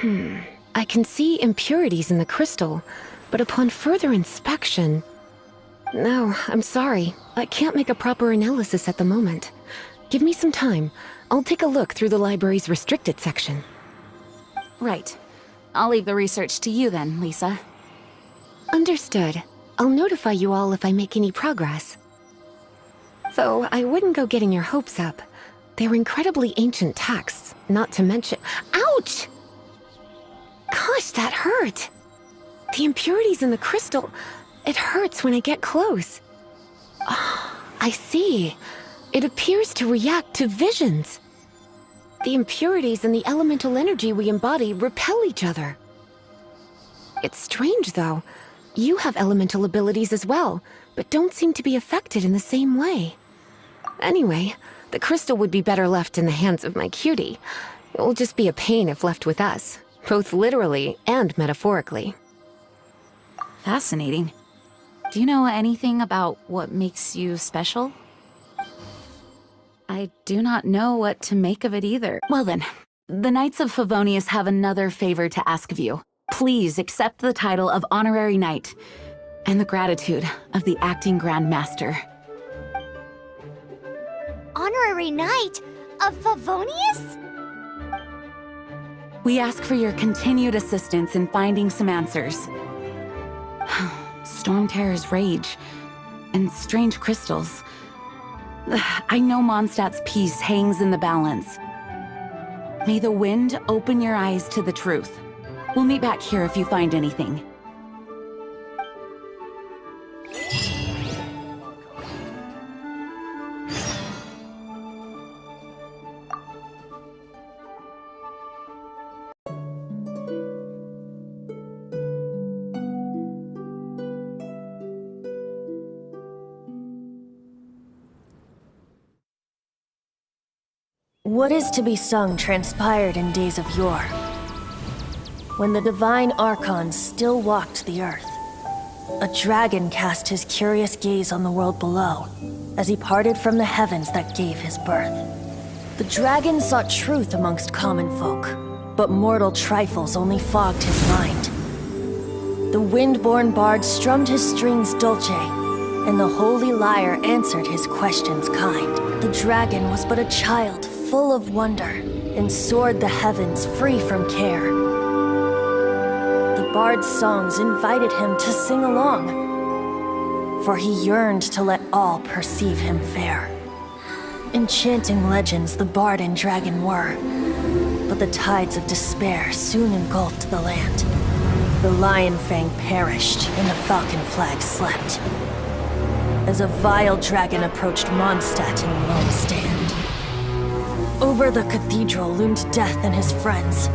I can see impurities in the crystal, but upon further inspection... No, I'm sorry. I can't make a proper analysis at the moment. Give me some time. I'll take a look through the library's restricted section. Right. I'll leave the research to you then, Lisa. Understood. I'll notify you all if I make any progress. Though I wouldn't go getting your hopes up. They're incredibly ancient texts, not to mention— Ouch! Gosh, that hurt! The impurities in the crystal— it hurts when I get close. Oh, I see. It appears to react to visions. The impurities and the elemental energy we embody repel each other. It's strange, though. You have elemental abilities as well, but don't seem to be affected in the same way. Anyway, the crystal would be better left in the hands of my cutie. It will just be a pain if left with us, both literally and metaphorically. Fascinating. Do you know anything about what makes you special? I do not know what to make of it either. Well then, the Knights of Favonius have another favor to ask of you. Please accept the title of Honorary Knight and the gratitude of the Acting Grand Master. Honorary Knight of Favonius? We ask for your continued assistance in finding some answers. Storm Terror's rage and strange crystals. I know Mondstadt's peace hangs in the balance. May the wind open your eyes to the truth. We'll meet back here if you find anything. What is to be sung transpired in days of yore, when the divine archons still walked the earth. A dragon cast his curious gaze on the world below, as he parted from the heavens that gave his birth. The dragon sought truth amongst common folk, but mortal trifles only fogged his mind. The wind-born bard strummed his strings dulce, and the holy lyre answered his questions kind. The dragon was but a child, full of wonder, and soared the heavens free from care. The bard's songs invited him to sing along, for he yearned to let all perceive him fair. Enchanting legends the bard and dragon were, but the tides of despair soon engulfed the land. The lion fang perished, and the falcon flag slept, as a vile dragon approached Mondstadt in lone stand. Over the cathedral loomed death and his friends.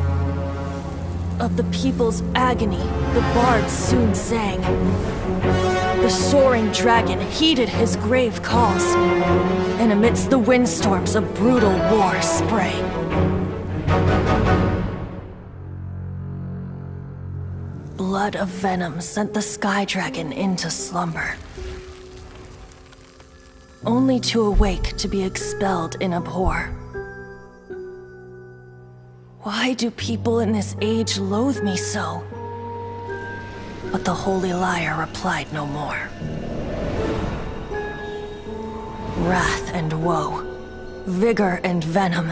Of the people's agony, the bards soon sang. The soaring dragon heeded his grave calls, and amidst the windstorms a brutal war sprang. Blood of venom sent the sky dragon into slumber, only to awake to be expelled in abhor. Why do people in this age loathe me so? But the holy lyre replied no more. Wrath and woe, vigor and venom,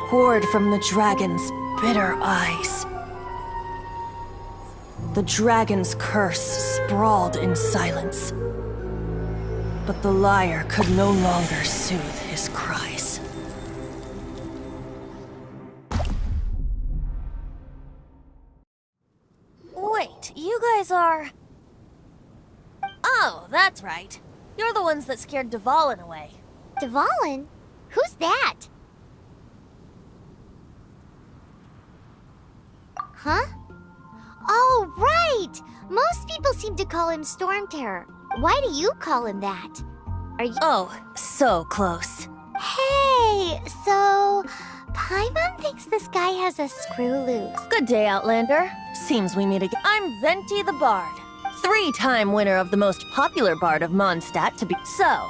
poured from the dragon's bitter eyes. The dragon's curse sprawled in silence, but the lyre could no longer soothe his cries. Wait, you guys are... Oh, that's right. You're the ones that scared Dvalin away. Dvalin? Who's that? Huh? Oh, right! Most people seem to call him Storm Terror. Why do you call him that? Are you— Oh, so close. Hey, so... Paimon thinks this guy has a screw loose. Good day, Outlander. Seems we meet again. I'm Venti the Bard, 3-time winner of the most popular bard of Mondstadt to be. So,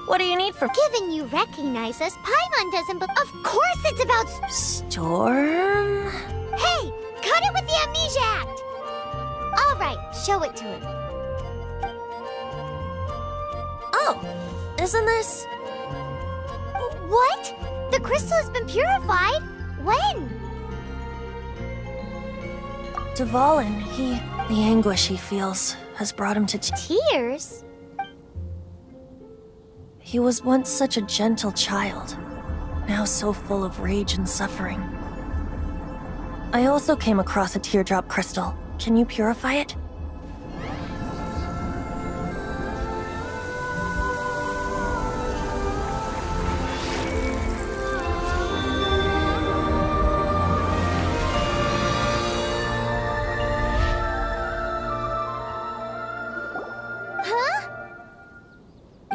what do you need from— Given you recognize us, Paimon doesn't, but of course it's about... Storm? stage act! Alright, show it to him. Oh, isn't this... What? The crystal has been purified? When? Dvalin, the anguish he feels has brought him to Tears? He was once such a gentle child, now so full of rage and suffering. I also came across a teardrop crystal. Can you purify it?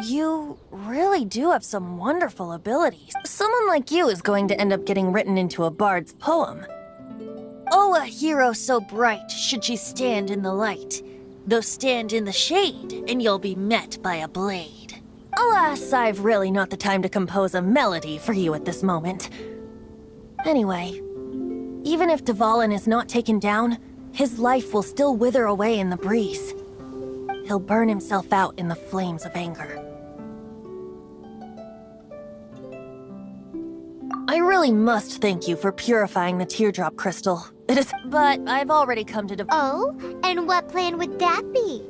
You really do have some wonderful abilities. Someone like you is going to end up getting written into a bard's poem. Oh, a hero so bright should she stand in the light. Though stand in the shade, and you'll be met by a blade. Alas, I've really not the time to compose a melody for you at this moment. Anyway, even if Dvalin is not taken down, his life will still wither away in the breeze. He'll burn himself out in the flames of anger. I really must thank you for purifying the teardrop crystal. It is, but I've already come to Oh, and what plan would that be?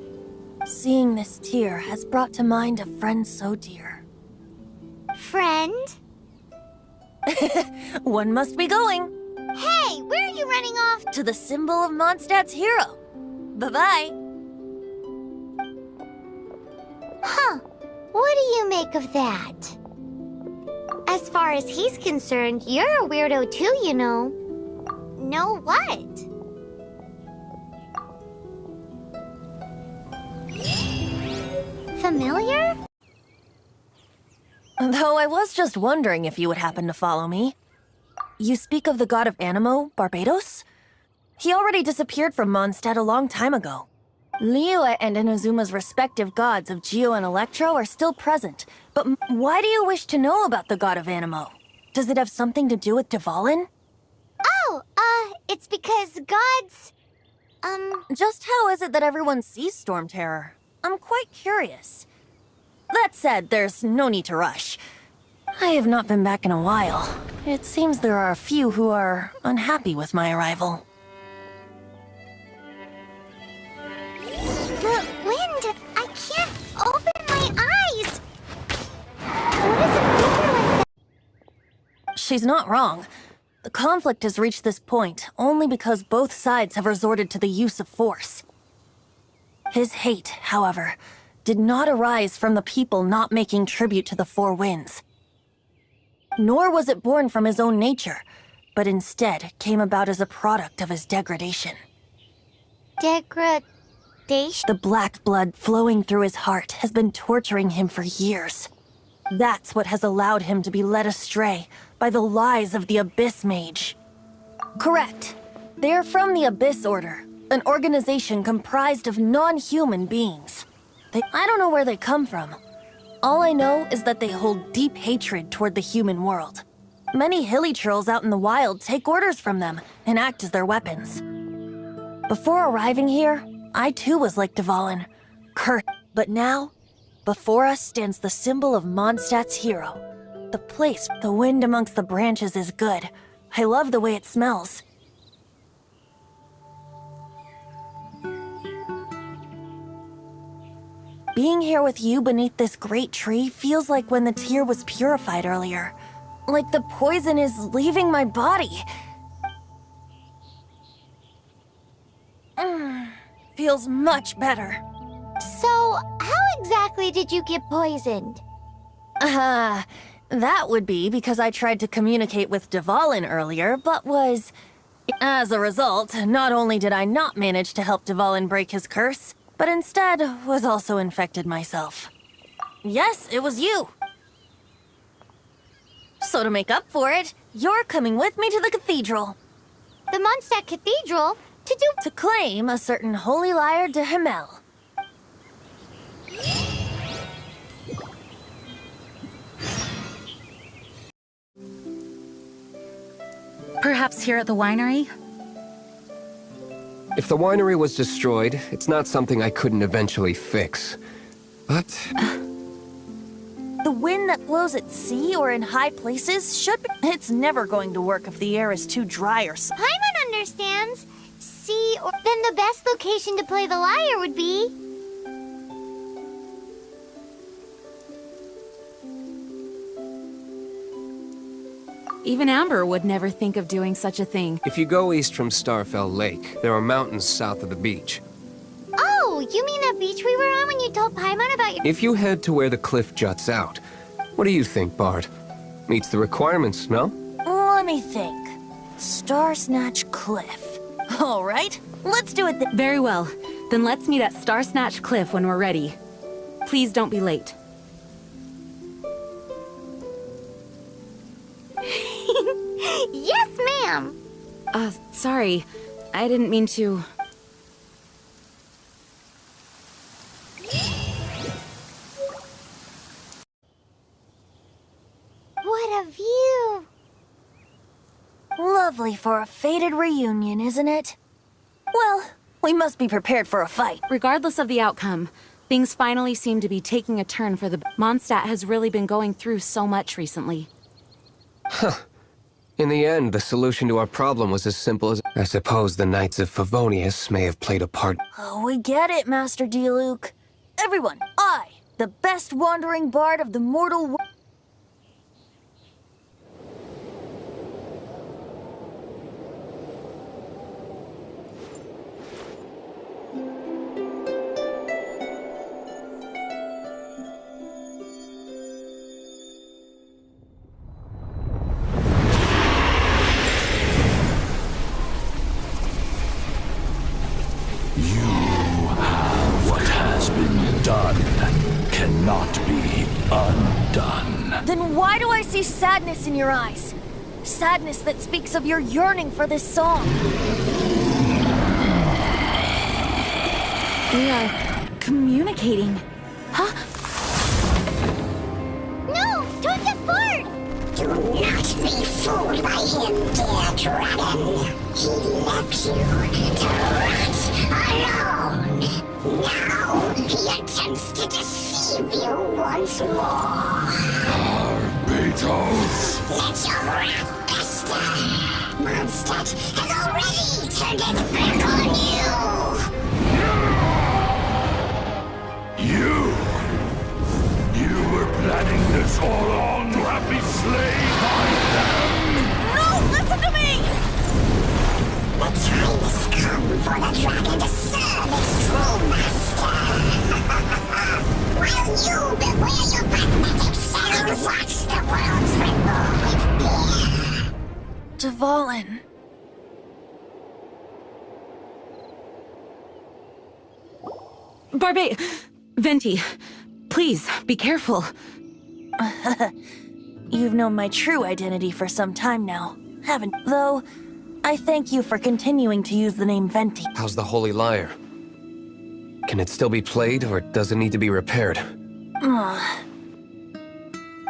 Seeing this tear has brought to mind a friend so dear. Friend? One must be going. Hey, where are you running off? To the symbol of Mondstadt's hero. Bye-bye. Huh. What do you make of that? As far as he's concerned, you're a weirdo too, you know. Know what? Familiar? Though I was just wondering if you would happen to follow me. You speak of the god of Animo, Barbados? He already disappeared from Mondstadt a long time ago. Liyue and Inazuma's respective gods of Geo and Electro are still present, but why do you wish to know about the god of Animo? Does it have something to do with Dvalin? Oh, it's because gods... Just how is it that everyone sees Storm Terror? I'm quite curious. That said, there's no need to rush. I have not been back in a while. It seems there are a few who are unhappy with my arrival. The wind! I can't open my eyes! What is a creature like that? She's not wrong. The conflict has reached this point only because both sides have resorted to the use of force. His hate, however, did not arise from the people not making tribute to the Four Winds. Nor was it born from his own nature, but instead came about as a product of his degradation. Degradation? The black blood flowing through his heart has been torturing him for years. That's what has allowed him to be led astray by the lies of the Abyss Mage. Correct. They're from the Abyss Order, an organization comprised of non-human beings. I don't know where they come from. All I know is that they hold deep hatred toward the human world. Many hilly trolls out in the wild take orders from them and act as their weapons. Before arriving here, I too was like Dvalin, cursed. But now, before us stands the symbol of Mondstadt's hero. The place, the wind amongst the branches is good. I love the way it smells. Being here with you beneath this great tree feels like when the tear was purified earlier. Like the poison is leaving my body. Feels much better. So, how exactly did you get poisoned? That would be because I tried to communicate with Dvalin earlier, but was... As a result, not only did I not manage to help Dvalin break his curse, but instead was also infected myself. Yes, it was you. So to make up for it, you're coming with me to the cathedral. The Mondstadt Cathedral? To claim a certain holy lyre de Himmel. Perhaps here at the winery? If the winery was destroyed, it's not something I couldn't eventually fix. But... The wind that blows at sea or in high places should be... It's never going to work if the air is too dry or something. Paimon understands. See, or then the best location to play the lyre would be... Even Amber would never think of doing such a thing. if you go east from Starfell Lake, there are mountains south of the beach. Oh, you mean that beach we were on when you told Paimon about your... If you head to where the cliff juts out, what do you think, Bard? Meets the requirements, no? Let me think. Star Snatch Cliff. All right, let's do it then. Very well. Then let's meet at Star Snatch Cliff when we're ready. Please don't be late. Yes, ma'am! Sorry. I didn't mean to... What a view! Lovely for a fated reunion, isn't it? Well, we must be prepared for a fight. Regardless of the outcome, things finally seem to be taking a turn for the... Mondstadt has really been going through so much recently. In the end, the solution to our problem was as simple as... I suppose the Knights of Favonius may have played a part... Oh, we get it, Master Diluc. Everyone, I, the best wandering bard of the mortal world... What has been done cannot be undone. Then why do I see sadness in your eyes? Sadness that speaks of your yearning for this song. We are communicating. Huh? No! Don't get bored! Do not be fooled by him, dear dragon. He left you to rot alone. Now he attempts to deceive you once more. Beatles! Let your wrath fester. Mondstadt has already turned its back on You! You were planning this all along to have me slain by them! No, listen to me! you. The time has come for the dragon to serve its true master. While you beware your pragmatic self, watch the world tremble with fear. Dvalin. Venti, please, be careful. You've known my true identity for some time now, haven't you? Though, I thank you for continuing to use the name Venti. How's the Holy Lyre? Can it still be played, or does it need to be repaired?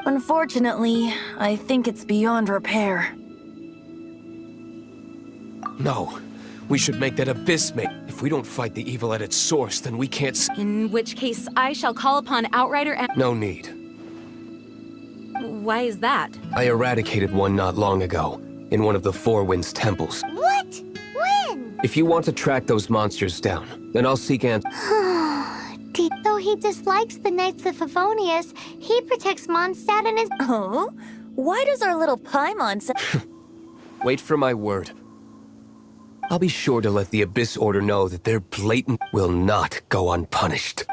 Unfortunately, I think it's beyond repair. No. We should make that abyss make. If we don't fight the evil at its source, then we can't In which case, I shall call upon Outrider and... No need. Why is that? I eradicated one not long ago, in one of the Four Winds temples. What? When? If you want to track those monsters down, then I'll seek Though he dislikes the Knights of Favonius, he protects Mondstadt and his... Oh? Why does our little Paimon say... Wait for my word. I'll be sure to let the Abyss Order know that their blatant will not go unpunished.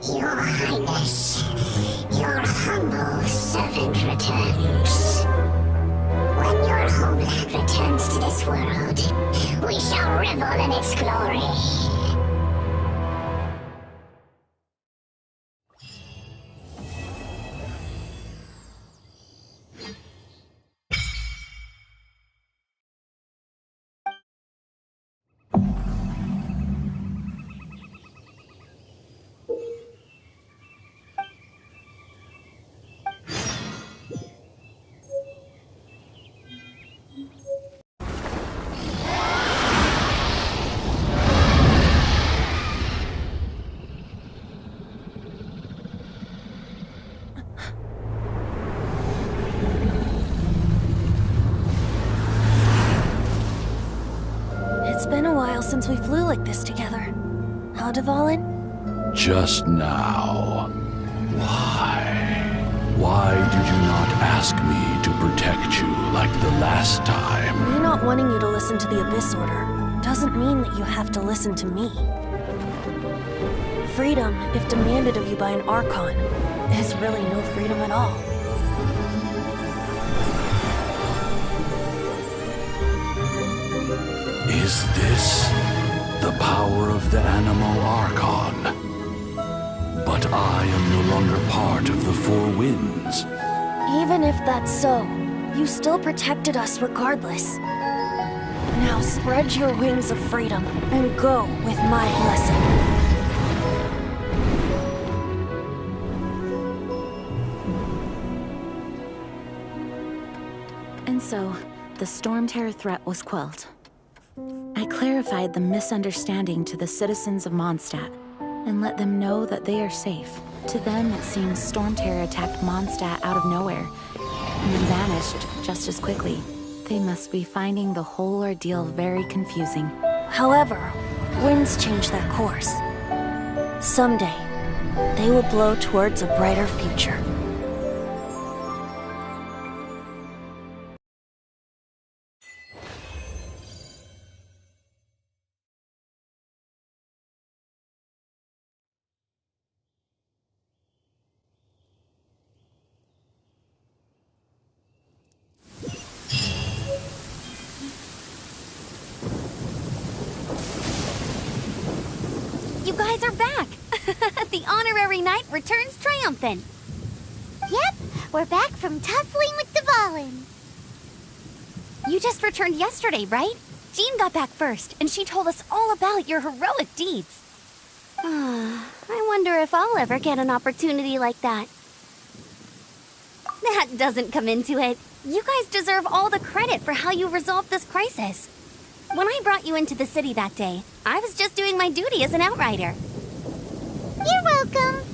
Your Highness, your humble servant returns. When your homeland returns to this world, we shall revel in its glory. It's been a while since we flew like this together. Huh, Dvalin? Just now. Why? Why did you not ask me to protect you like the last time? Me not wanting you to listen to the Abyss Order doesn't mean that you have to listen to me. Freedom, if demanded of you by an Archon, is really no freedom at all. Is this the power of the Animo Archon? But I am no longer part of the Four Winds. Even if that's so, you still protected us regardless. Now spread your wings of freedom and go with my blessing. And so, the Storm Terror threat was quelled. I clarified the misunderstanding to the citizens of Mondstadt and let them know that they are safe. To them, it seems Storm Terror attacked Mondstadt out of nowhere and then vanished just as quickly. They must be finding the whole ordeal very confusing. However, winds change their course. Someday, they will blow towards a brighter future. You guys are back! The honorary knight returns triumphant. Yep, we're back from tussling with Dvalin. You just returned yesterday, right? Jean got back first, and she told us all about your heroic deeds. I wonder if I'll ever get an opportunity like that. That doesn't come into it. You guys deserve all the credit for how you resolved this crisis. When I brought you into the city that day, I was just doing my duty as an outrider. You're welcome.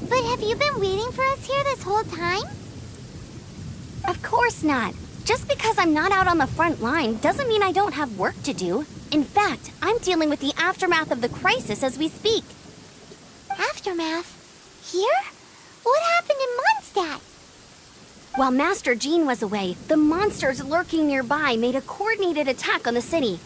But have you been waiting for us here this whole time? Of course not. Just because I'm not out on the front line doesn't mean I don't have work to do. In fact, I'm dealing with the aftermath of the crisis as we speak. Aftermath? Here? What happened in Mondstadt? While Master Jean was away, the monsters lurking nearby made a coordinated attack on the city.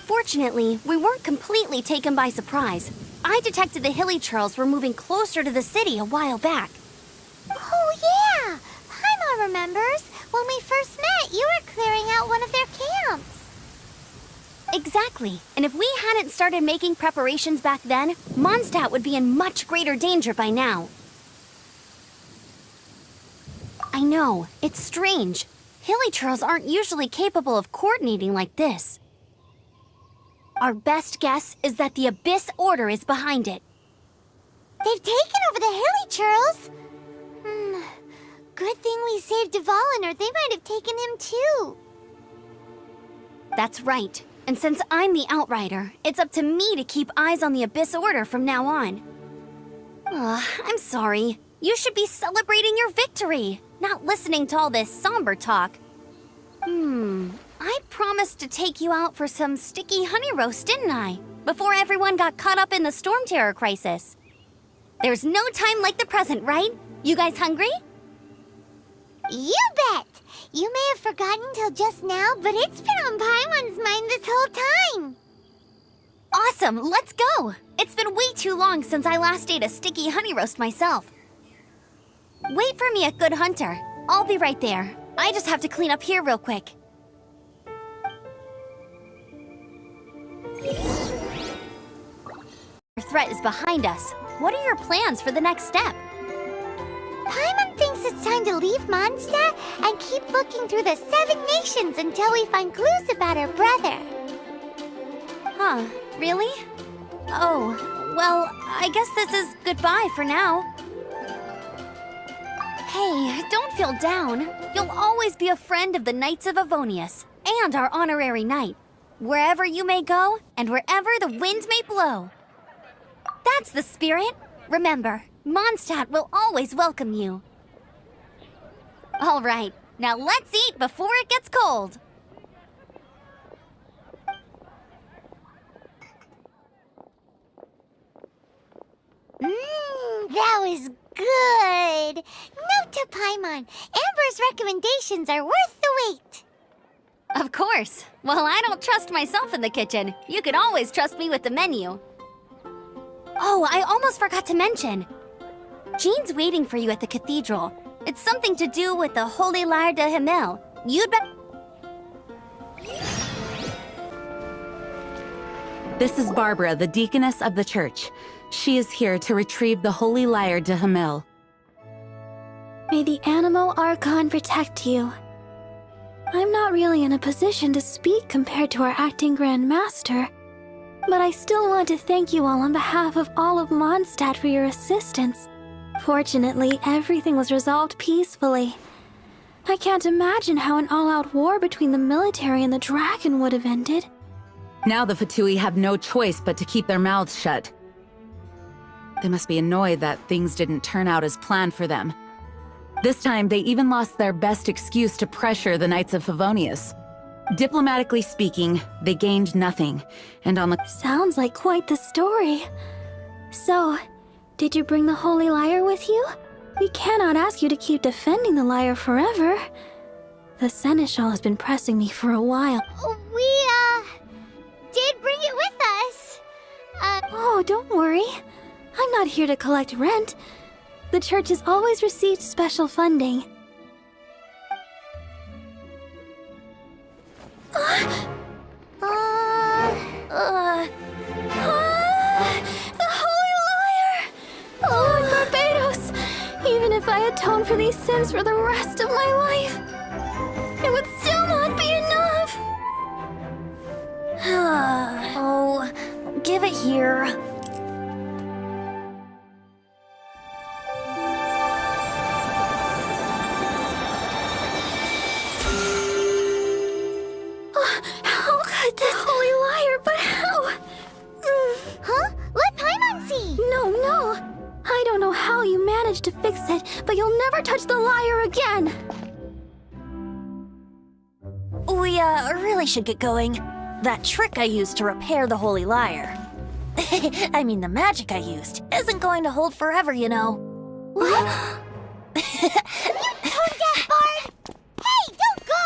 Fortunately, we weren't completely taken by surprise. I detected the Hilly Churls were moving closer to the city a while back. Oh yeah! Paimon remembers. When we first met, you were clearing out one of their camps. Exactly. And if we hadn't started making preparations back then, Mondstadt would be in much greater danger by now. I know, it's strange. Hilly Churls aren't usually capable of coordinating like this. Our best guess is that the Abyss Order is behind it. They've taken over the Hilly Churls. Good thing we saved Dvalin, or they might have taken him too. That's right. And since I'm the Outrider, it's up to me to keep eyes on the Abyss Order from now on. I'm sorry. You should be celebrating your victory, not listening to all this somber talk. I promised to take you out for some sticky honey roast, didn't I? Before everyone got caught up in the Storm Terror crisis. There's no time like the present, right? You guys hungry? You bet! You may have forgotten till just now, but it's been on Paimon's mind this whole time. Awesome, let's go! It's been way too long since I last ate a sticky honey roast myself. Wait for me at Good Hunter. I'll be right there. I just have to clean up here real quick. Our threat is behind us. What are your plans for the next step? Paimon thinks it's time to leave Mondstadt and keep looking through the 7 nations until we find clues about her brother. Huh, really? Oh, well, I guess this is goodbye for now. Hey, don't feel down. You'll always be a friend of the Knights of Avonius and our honorary knight. Wherever you may go and wherever the wind may blow. That's the spirit. Remember, Mondstadt will always welcome you. All right, now let's eat before it gets cold. That was good. Note to Paimon, Amber's recommendations are worth the wait. Of course. Well, I don't trust myself in the kitchen. You can always trust me with the menu. Oh, I almost forgot to mention. Jean's waiting for you at the cathedral. It's something to do with the Holy Lyre de Himmel. You'd better... This is Barbara, the deaconess of the church. She is here to retrieve the Holy Lyre de Himmel. May the Animo Archon protect you. I'm not really in a position to speak compared to our acting Grand Master, but I still want to thank you all on behalf of all of Mondstadt for your assistance. Fortunately, everything was resolved peacefully. I can't imagine how an all-out war between the military and the dragon would have ended. Now the Fatui have no choice but to keep their mouths shut. They must be annoyed that things didn't turn out as planned for them. This time, they even lost their best excuse to pressure the Knights of Favonius. Diplomatically speaking, they gained nothing, and on the... Sounds like quite the story. So, did you bring the Holy Lyre with you? We cannot ask you to keep defending the lyre forever. The Seneschal has been pressing me for a while. We, did bring it with us. Oh, don't worry. I'm not here to collect rent. The church has always received special funding. The Holy Lyre! Lord Barbados! Even if I atone for these sins for the rest of my life, it would still not be enough! Oh, give it here. How could this Holy Lyre, but how? Huh? Let Paimon see. No. I don't know how you managed to fix it, but you'll never touch the lyre again! We, really should get going. That trick I used to repair the Holy Lyre. I mean, the magic I used isn't going to hold forever, you know. What? You tone-deaf bard! Hey, don't go!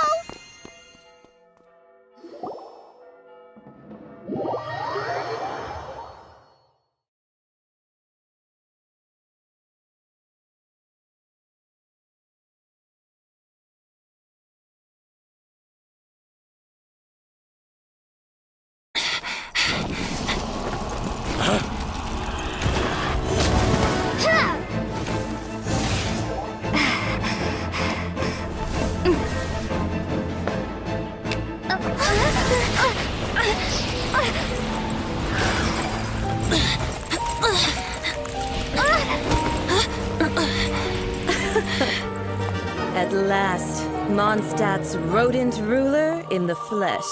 At last, Mondstadt's rodent ruler in the flesh.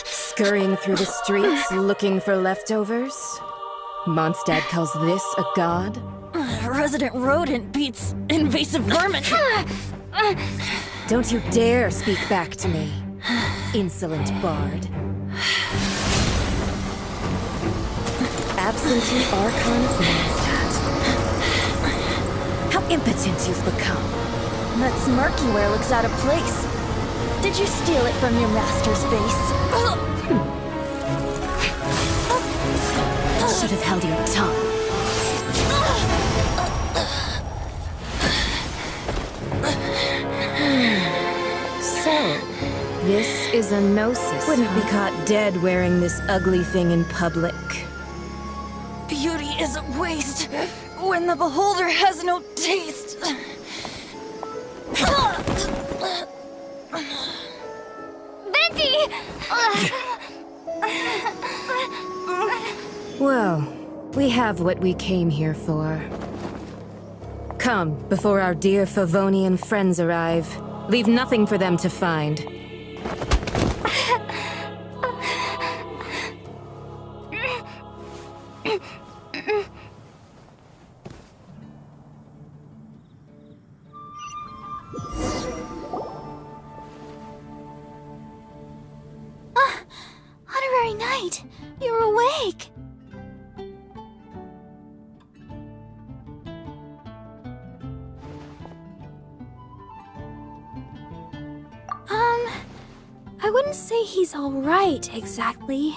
Scurrying through the streets looking for leftovers? Mondstadt calls this a god? Resident rodent beats invasive vermin. Don't you dare speak back to me, insolent bard. Absentee Archon of Mondstadt. How impotent you've become. That smirky wear looks out of place. Did you steal it from your master's face? Should have held your tongue. So, this is a gnosis. Wouldn't be caught dead wearing this ugly thing in public. Beauty is a waste when the beholder has no taste. Venti! Well, we have what we came here for. Come, before our dear Favonian friends arrive. Leave nothing for them to find. Honorary Knight, you're awake! I wouldn't say he's alright, exactly.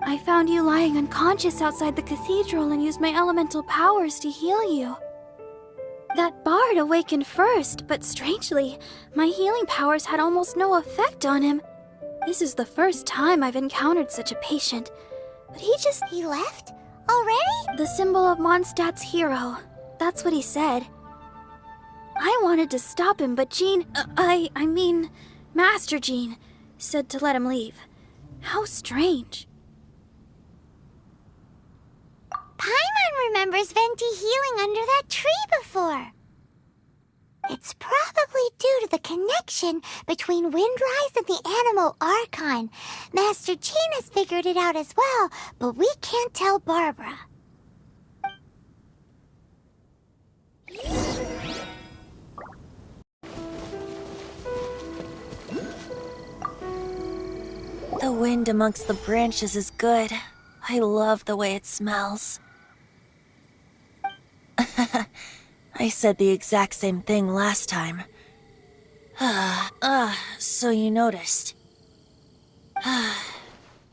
I found you lying unconscious outside the cathedral and used my elemental powers to heal you. That bard awakened first, but strangely, my healing powers had almost no effect on him. This is the first time I've encountered such a patient, but He left? Already? The symbol of Mondstadt's hero. That's what he said. I wanted to stop him, but Master Jean, said to let him leave. How strange. Paimon remembers Venti healing under that tree before. It's probably due to the connection between Windrise and the Animo Archon. Master Jean has figured it out as well, but we can't tell Barbara. The wind amongst the branches is good. I love the way it smells. I said the exact same thing last time. So you noticed.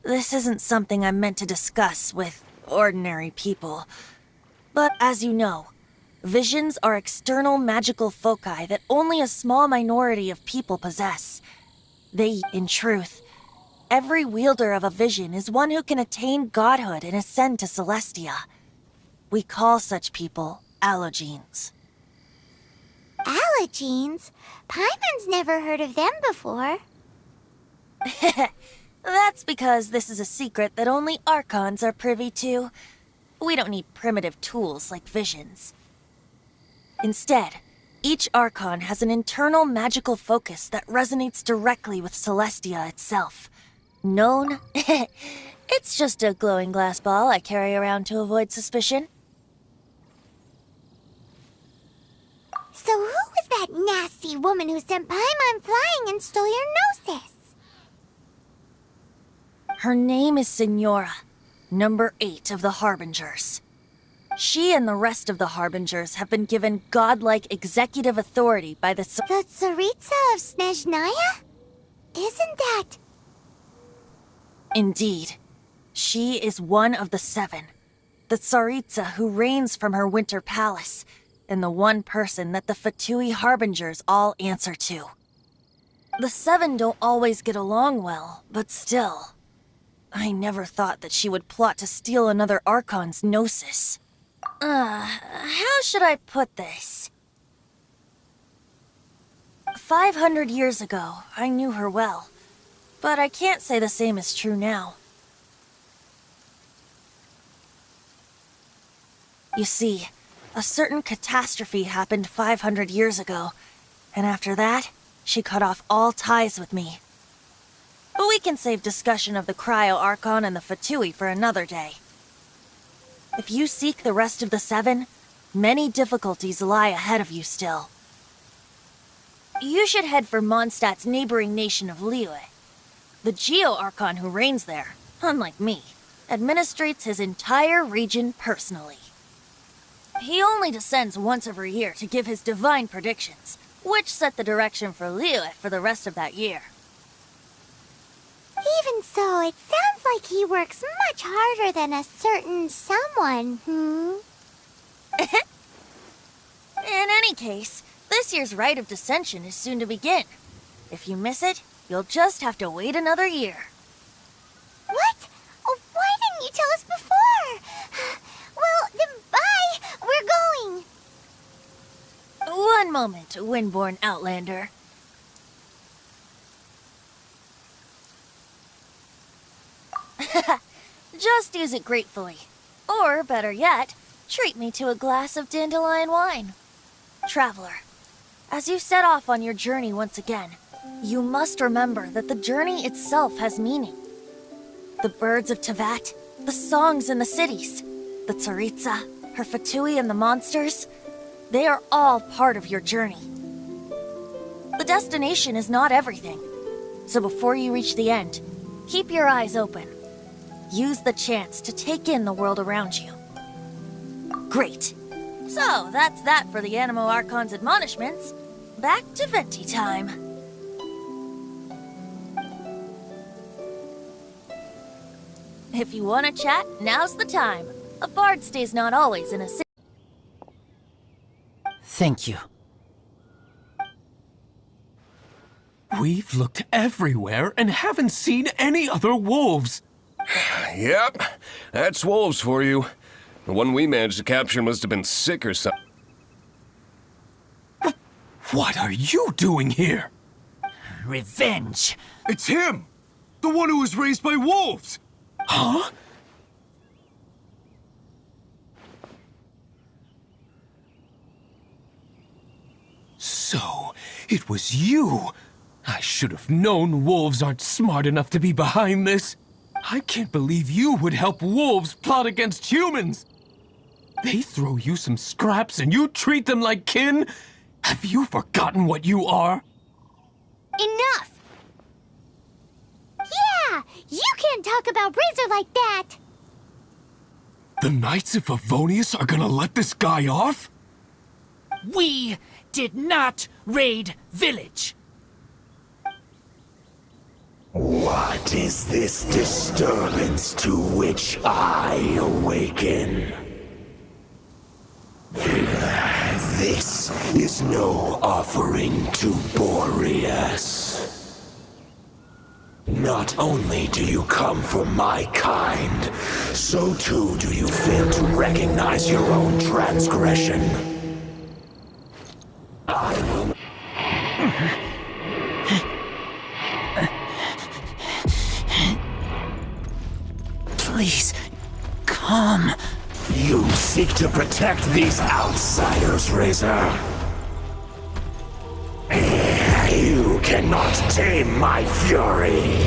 This isn't something I'm meant to discuss with ordinary people. But as you know, visions are external magical foci that only a small minority of people possess. In truth, every wielder of a vision is one who can attain godhood and ascend to Celestia. We call such people Allogenes. Allogenes? Paimon's never heard of them before. That's because this is a secret that only Archons are privy to. We don't need primitive tools like visions. Instead, each Archon has an internal magical focus that resonates directly with Celestia itself. Known? It's just a glowing glass ball I carry around to avoid suspicion. So who was that nasty woman who sent Paimon flying and stole your Gnosis? Her name is Signora, number 8 of the Harbingers. She and the rest of the Harbingers have been given godlike executive authority by the Tsaritsa of Snezhnaya? Isn't that... Indeed. She is one of the 7. The Tsaritsa who reigns from her winter palace, and the one person that the Fatui Harbingers all answer to. The 7 don't always get along well, but still. I never thought that she would plot to steal another Archon's Gnosis. How should I put this? 500 years ago, I knew her well, but I can't say the same is true now. You see, a certain catastrophe happened 500 years ago, and after that, she cut off all ties with me. But we can save discussion of the Cryo Archon and the Fatui for another day. If you seek the rest of the 7, many difficulties lie ahead of you still. You should head for Mondstadt's neighboring nation of Liyue. The Geo-Archon who reigns there, unlike me, administrates his entire region personally. He only descends once every year to give his divine predictions, which set the direction for Liyue for the rest of that year. Even so, it sounds like he works much harder than a certain someone, In any case, this year's Rite of Descension is soon to begin. If you miss it, you'll just have to wait another year. What? Oh, why didn't you tell us before? Well, then bye! We're going! One moment, Windborn Outlander. Just use it gratefully. Or, better yet, treat me to a glass of dandelion wine. Traveler, as you set off on your journey once again, you must remember that the journey itself has meaning. The birds of Tevat, the songs in the cities, the Tsaritsa, her Fatui and the monsters, they are all part of your journey. The destination is not everything, so before you reach the end, keep your eyes open. Use the chance to take in the world around you. Great. So, that's that for the Animo Archon's admonishments. Back to Venti time. If you want to chat, now's the time. A bard stays not always in a city. Thank you. We've looked everywhere and haven't seen any other wolves. Yep, that's wolves for you. The one we managed to capture must have been sick or something. What are you doing here? Revenge. It's him! The one who was raised by wolves! Huh? So, it was you! I should have known wolves aren't smart enough to be behind this. I can't believe you would help wolves plot against humans! They throw you some scraps and you treat them like kin? Have you forgotten what you are? Enough! Yeah! You can't talk about Razor like that! The Knights of Favonius are gonna let this guy off? We did not raid village. What is this disturbance to which I awaken? This is no offering to Boreas. Not only do you come from my kind, so too do you fail to recognize your own transgression. I will... Please, come. You seek to protect these outsiders, Razor. You cannot tame my fury.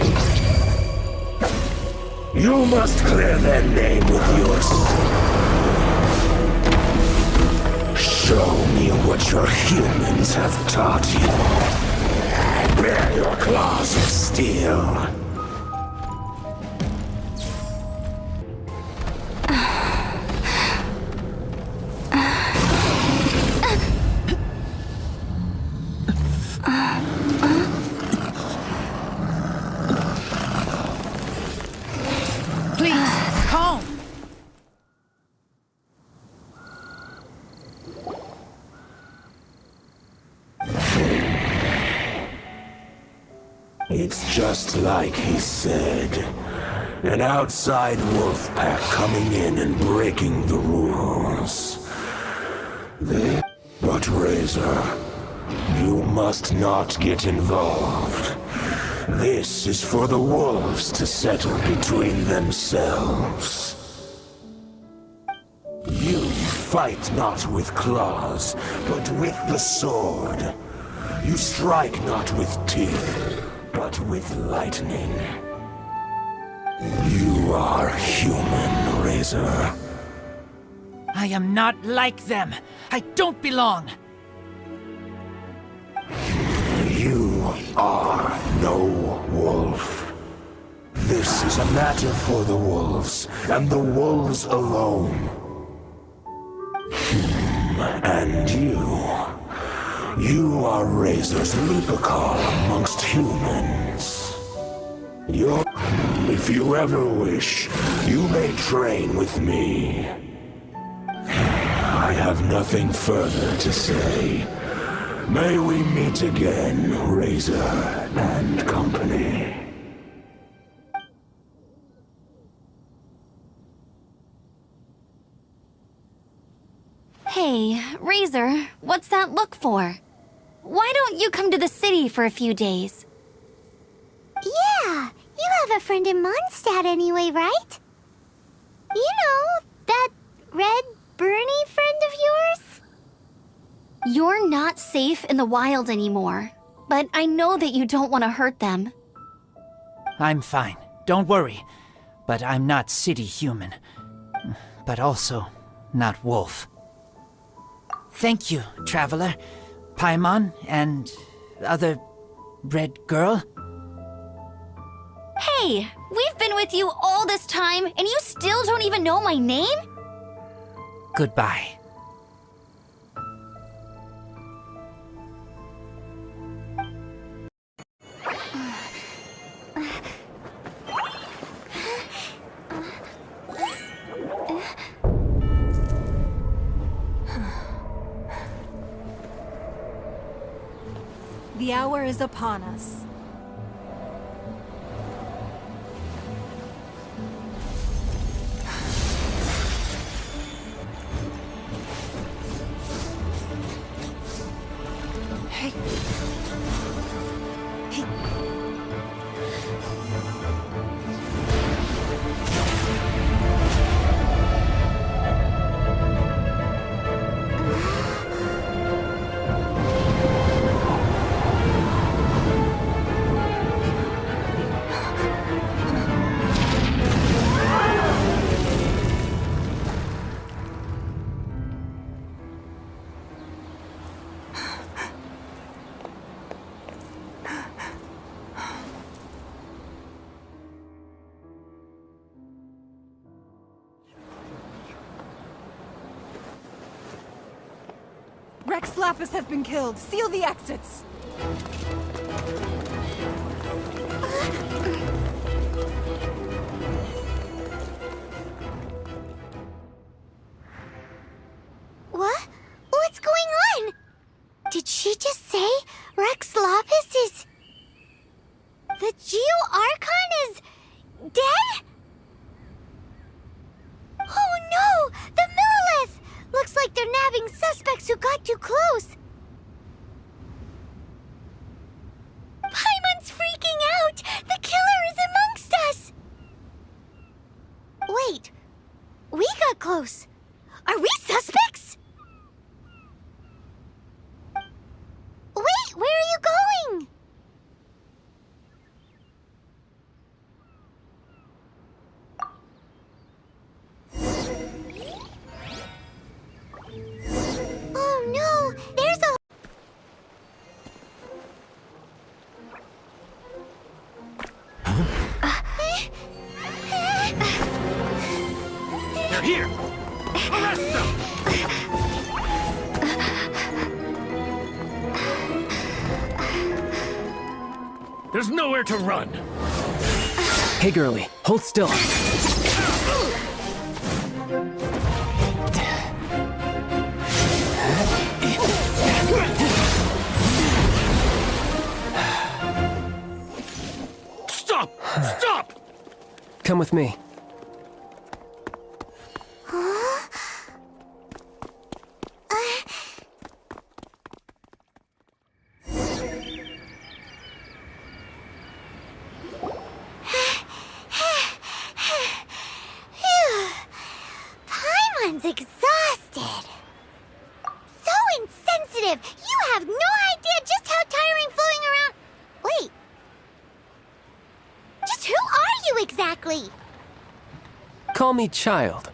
You must clear their name with yours. Show me what your humans have taught you. Bear your claws of steel. It's just like he said. An outside wolf pack coming in and breaking the rules. But Razor, you must not get involved. This is for the wolves to settle between themselves. You fight not with claws, but with the sword. You strike not with teeth, but with lightning. You are human, Razor. I am not like them. I don't belong. You are no wolf. This is a matter for the wolves, and the wolves alone. And you are Razor's Lupercal amongst humans. If you ever wish, you may train with me. I have nothing further to say. May we meet again, Razor and company. Hey, Razor, what's that look for? Why don't you come to the city for a few days? Yeah, you have a friend in Mondstadt anyway, right? You know, that red Bernie friend of yours? You're not safe in the wild anymore, but I know that you don't want to hurt them. I'm fine. Don't worry. But I'm not city human. But also not wolf. Thank you, Traveler. Paimon and other red girl. Hey, we've been with you all this time and you still don't even know my name? Goodbye. The hour is upon us. Rex Lapis has been killed. Seal the exits. What? What's going on? Did she just say Rex Lapis is... The Geo-Archon is... dead? Oh no! The Millilith! Looks like they're nabbing suspects who got too close. Paimon's freaking out! The killer is amongst us! Wait. We got close. Are we suspects? Wait, where are you going? Oh no, there's a... They're here! Arrest them! There's nowhere to run! Hey, girlie, hold still. Stop! Stop! Come with me. Paimon's exhausted. So insensitive. You have no idea just how tiring floating around... Wait. Just who are you exactly? Call me Child.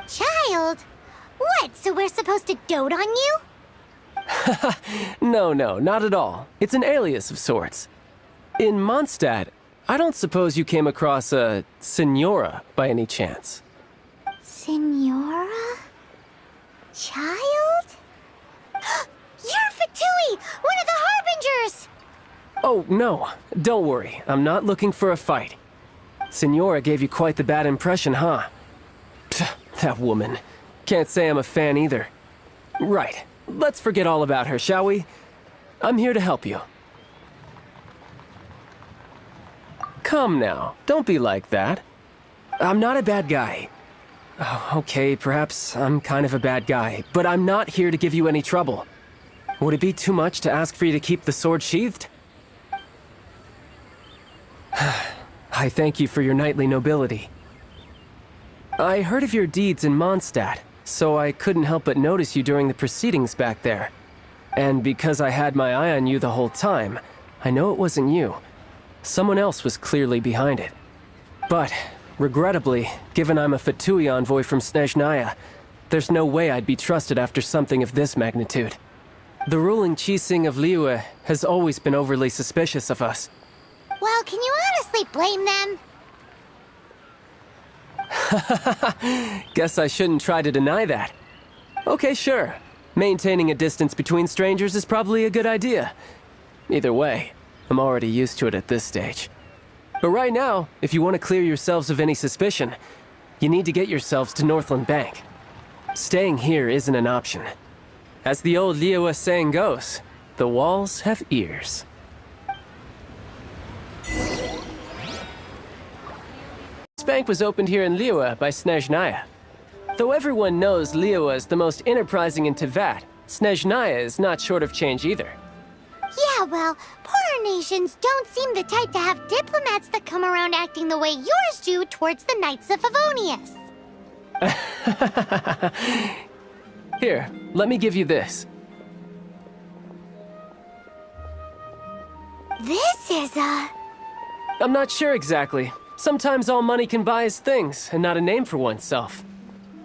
Child? What, so we're supposed to dote on you? No, not at all. It's an alias of sorts. In Mondstadt, I don't suppose you came across a Senora by any chance. Senora? Child? You're Fatui, one of the Harbingers! Oh, no. Don't worry. I'm not looking for a fight. Senora gave you quite the bad impression, huh? Pfft, that woman. Can't say I'm a fan either. Right. Let's forget all about her, shall we? I'm here to help you. Come now. Don't be like that. I'm not a bad guy. Oh, okay, perhaps I'm kind of a bad guy, but I'm not here to give you any trouble. Would it be too much to ask for you to keep the sword sheathed? I thank you for your knightly nobility. I heard of your deeds in Mondstadt, so I couldn't help but notice you during the proceedings back there. And because I had my eye on you the whole time, I know it wasn't you. Someone else was clearly behind it. But, regrettably, given I'm a Fatui envoy from Snezhnaya, there's no way I'd be trusted after something of this magnitude. The ruling Qixing of Liyue has always been overly suspicious of us. Well, can you honestly blame them? Guess I shouldn't try to deny that. Okay, sure. Maintaining a distance between strangers is probably a good idea. Either way, I'm already used to it at this stage. But right now, if you want to clear yourselves of any suspicion, you need to get yourselves to Northland Bank. Staying here isn't an option. As the old Liyue saying goes, The walls have ears. This bank was opened here in Liyue by Snezhnaya. Though everyone knows Liyue is the most enterprising in Teyvat, Snezhnaya is not short of change either. Yeah, well, poorer nations don't seem the type to have diplomats that come around acting the way yours do towards the Knights of Favonius. Here, let me give you this. This is a... I'm not sure exactly. Sometimes all money can buy is things, and not a name for oneself.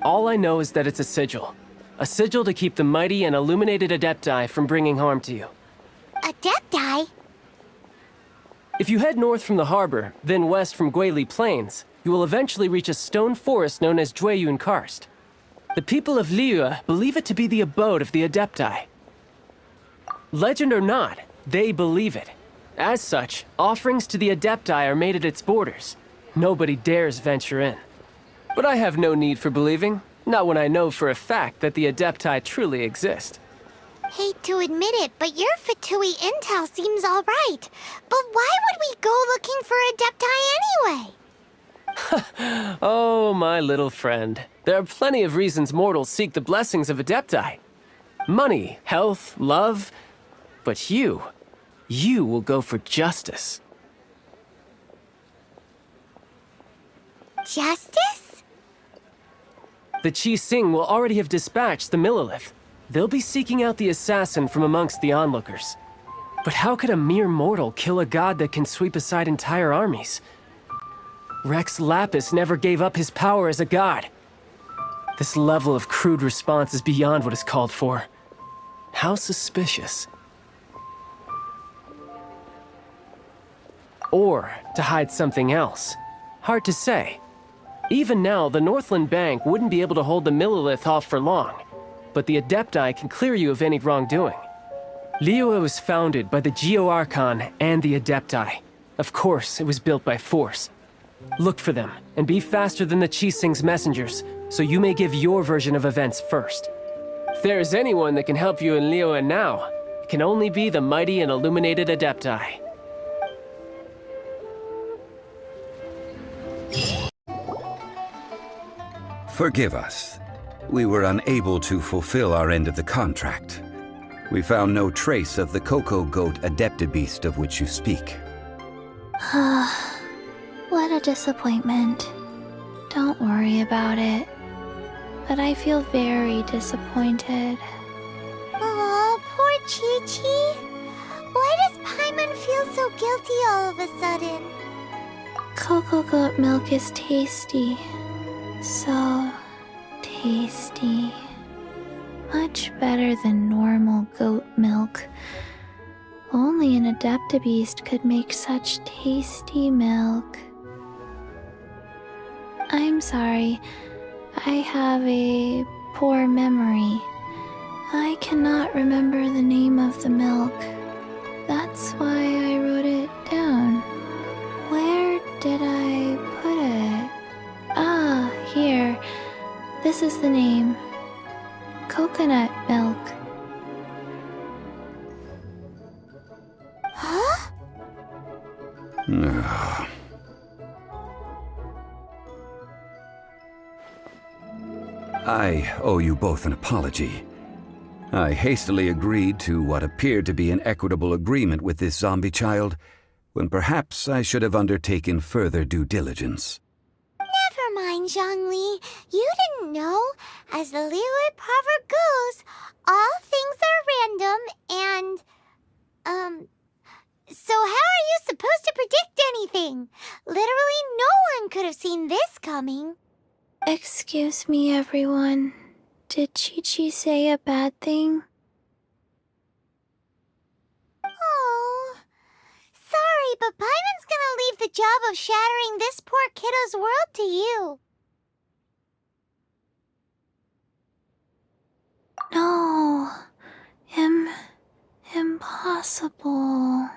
All I know is that it's a sigil. A sigil to keep the mighty and illuminated Adepti from bringing harm to you. Adepti? If you head north from the harbor, then west from Guili Plains, you will eventually reach a stone forest known as Jueyun Karst. The people of Liyue believe it to be the abode of the Adepti. Legend or not, they believe it. As such, offerings to the Adepti are made at its borders. Nobody dares venture in. But I have no need for believing, not when I know for a fact that the Adepti truly exist. Hate to admit it, but your Fatui intel seems all right. But why would we go looking for Adepti anyway? Oh, my little friend. There are plenty of reasons mortals seek the blessings of Adepti. Money, health, love. But you will go for justice. Justice? The Qi Sing will already have dispatched the Millilith. They'll be seeking out the assassin from amongst the onlookers. But how could a mere mortal kill a god that can sweep aside entire armies? Rex Lapis never gave up his power as a god. This level of crude response is beyond what is called for. How suspicious. Or to hide something else. Hard to say. Even now, the Northland Bank wouldn't be able to hold the Millilith off for long, but the Adepti can clear you of any wrongdoing. Liyue was founded by the Geo-Archon and the Adepti. Of course, it was built by force. Look for them, and be faster than the Qi Sing's messengers, so you may give your version of events first. If there is anyone that can help you in Liyue now, it can only be the mighty and illuminated Adepti. Forgive us. We were unable to fulfill our end of the contract. We found no trace of the Cocoa Goat Adeptibeast of which you speak. What a disappointment. Don't worry about it. But I feel very disappointed. Oh, poor Chi-Chi. Why does Paimon feel so guilty all of a sudden? Cocoa goat milk is tasty. So tasty. Much better than normal goat milk. Only an Adeptibeast could make such tasty milk. I'm sorry. I have a poor memory. I cannot remember the name of the milk. That's why I wrote it down. Where did I put it? Ah, here. This is the name. Coconut milk. Huh? I owe you both an apology. I hastily agreed to what appeared to be an equitable agreement with this zombie child, when perhaps I should have undertaken further due diligence. Never mind, Zhongli. You didn't know. As the Liyue proverb goes, all things are random and, so how are you supposed to predict anything? Literally no one could have seen this coming. Excuse me, everyone. Did Chi-Chi say a bad thing? Oh, sorry, but Paimon's gonna leave the job of shattering this poor kiddo's world to you. No. Impossible.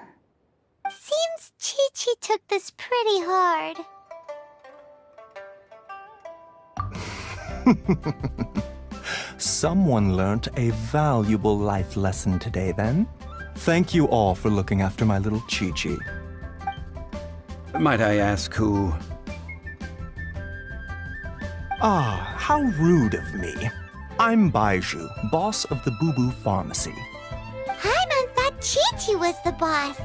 Seems Chi-Chi took this pretty hard. Someone learnt a valuable life lesson today, then. Thank you all for looking after my little Chi-Chi. Might I ask who... Ah, how rude of me. I'm Baiju, boss of the Boo Boo Pharmacy. Paimon thought Chi-Chi was the boss.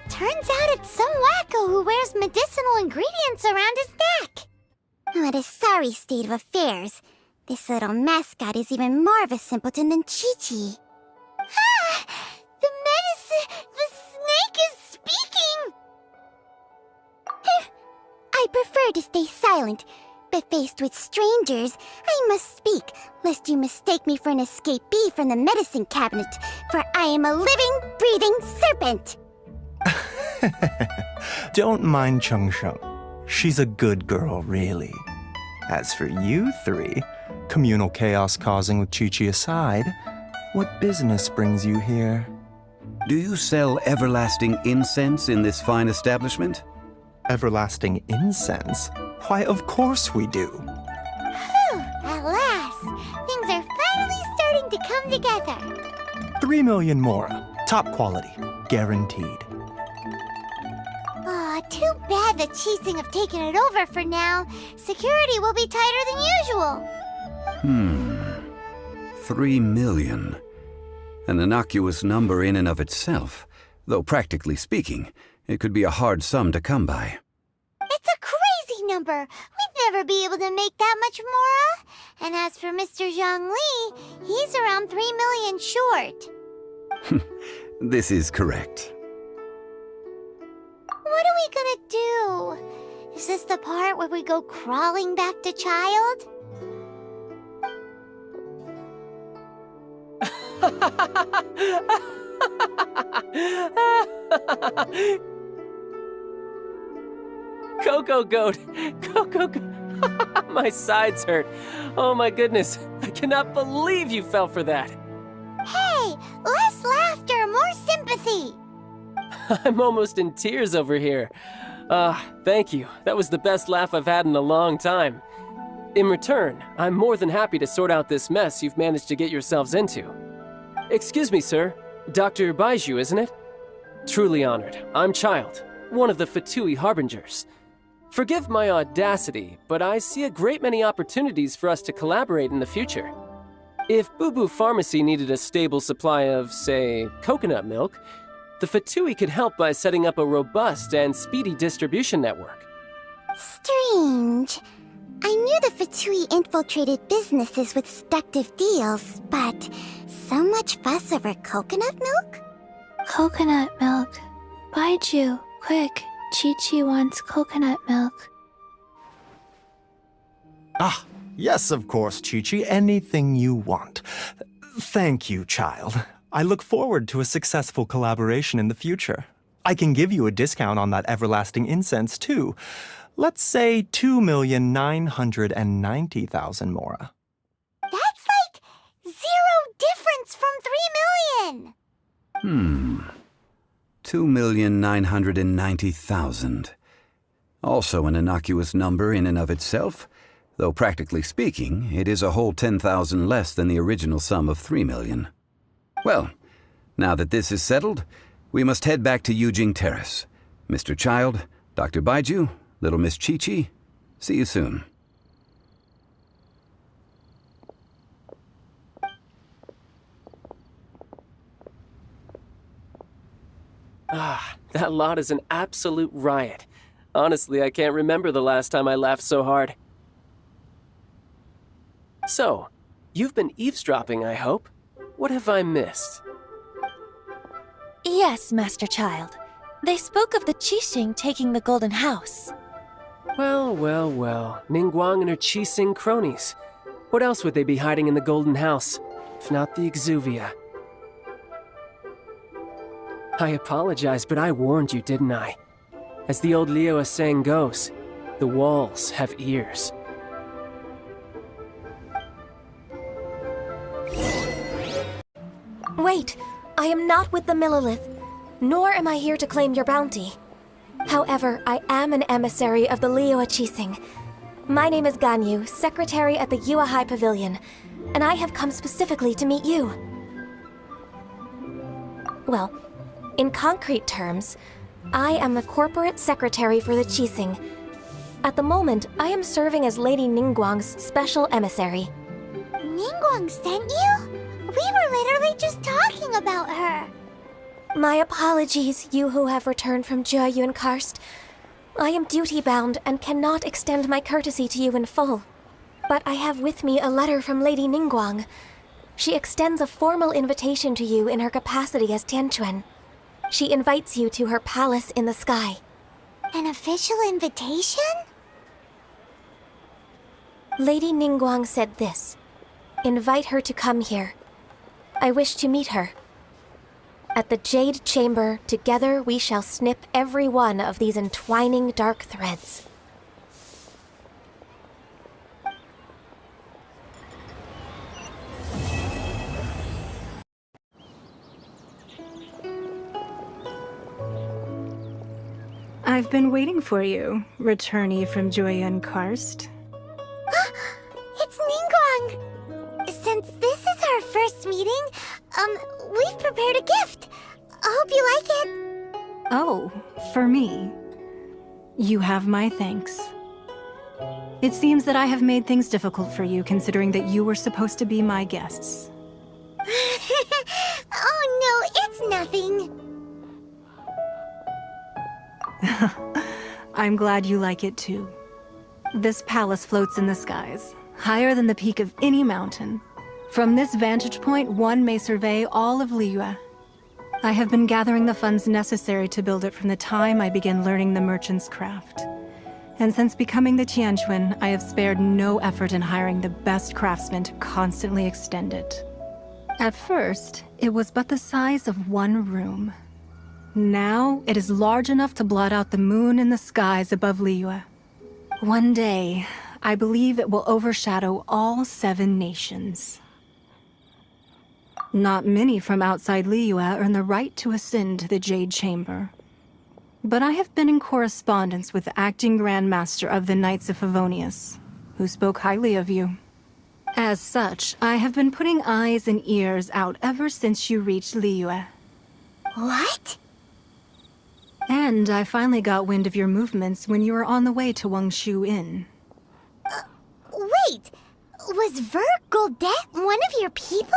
Turns out it's some wacko who wears medicinal ingredients around his neck. What a sorry state of affairs. This little mascot is even more of a simpleton than Chi-Chi. Ah! The snake is speaking! I prefer to stay silent, but faced with strangers, I must speak, lest you mistake me for an escapee from the medicine cabinet, for I am a living, breathing serpent! Don't mind Chung Sheng. She's a good girl, really. As for you three, communal chaos causing with Chi-Chi aside, what business brings you here? Do you sell everlasting incense in this fine establishment? Everlasting incense? Why, of course we do. Phew, at last! Things are finally starting to come together. 3 million Mora. Top quality. Guaranteed. Aw, too bad the Chising have taken it over for now. Security will be tighter than usual. 3 million. An innocuous number in and of itself, though practically speaking, it could be a hard sum to come by. It's a crazy number. We'd never be able to make that much Mora. And as for Mr. Zhang Li, he's around 3 million short. This is correct. What are we gonna do? Is this the part where we go crawling back to Child? Coco Goat! Coco Goat! My sides hurt. Oh my goodness. I cannot believe you fell for that. Hey, less laughter, more sympathy. I'm almost in tears over here. Thank you. That was the best laugh I've had in a long time. In return, I'm more than happy to sort out this mess you've managed to get yourselves into. Excuse me, sir. Dr. Baiju, isn't it? Truly honored. I'm Child, one of the Fatui Harbingers. Forgive my audacity, but I see a great many opportunities for us to collaborate in the future. If Boo Boo Pharmacy needed a stable supply of, say, coconut milk, the Fatui could help by setting up a robust and speedy distribution network. Strange. I knew the Fatui infiltrated businesses with seductive deals, but so much fuss over coconut milk? Coconut milk. Baiju, quick. Chi-Chi wants coconut milk. Ah, yes, of course, Chi-Chi. Anything you want. Thank you, Child. I look forward to a successful collaboration in the future. I can give you a discount on that everlasting incense, too. Let's say 2,990,000 Mora. That's like 0 difference from 3 million. 2,990,000. Also an innocuous number in and of itself, though practically speaking, it is a whole 10,000 less than the original sum of 3 million. Well, now that this is settled, we must head back to Yujing Terrace. Mr. Child, Dr. Baiju, little Miss Chi-Chi, see you soon. That lot is an absolute riot. Honestly, I can't remember the last time I laughed so hard. So, you've been eavesdropping, I hope? What have I missed? Yes, Master Child. They spoke of the Qixing taking the Golden House. Well, well, well. Ningguang and her Qixing cronies. What else would they be hiding in the Golden House, if not the Exuvia? I apologize, but I warned you, didn't I? As the old Liu saying goes, the walls have ears. Wait, I am not with the Millilith, nor am I here to claim your bounty. However, I am an emissary of the Liu Qixing. My name is Ganyu, secretary at the Yua High Pavilion, and I have come specifically to meet you. Well, In concrete terms, I am the corporate secretary for the Qixing. At the moment, I am serving as Lady Ningguang's special emissary. Ningguang sent you? We were literally just talking about her. My apologies, you who have returned from Jiayuan Karst. I am duty-bound and cannot extend my courtesy to you in full. But I have with me a letter from Lady Ningguang. She extends a formal invitation to you in her capacity as Tianquan. She invites you to her palace in the sky. An official invitation? Lady Ningguang said this. Invite her to come here. I wish to meet her. At the Jade Chamber, together we shall snip every one of these entwining dark threads. I've been waiting for you, returnee from Jiayuan Karst. It's Ningguang! Since this is our first meeting, we've prepared a gift. I hope you like it. Oh, for me. You have my thanks. It seems that I have made things difficult for you, considering that you were supposed to be my guests. Oh no, it's nothing. I'm glad you like it too. This palace floats in the skies, higher than the peak of any mountain. From this vantage point, one may survey all of Liyue. I have been gathering the funds necessary to build it from the time I began learning the merchant's craft. And since becoming the Tianquan, I have spared no effort in hiring the best craftsmen to constantly extend it. At first, it was but the size of one room. Now, it is large enough to blot out the moon in the skies above Liyue. One day, I believe it will overshadow all 7 nations. Not many from outside Liyue earn the right to ascend to the Jade Chamber. But I have been in correspondence with the acting Grand Master of the Knights of Favonius, who spoke highly of you. As such, I have been putting eyes and ears out ever since you reached Liyue. What? And I finally got wind of your movements when you were on the way to Wangshu Inn. Wait! Was Vergoldet one of your people?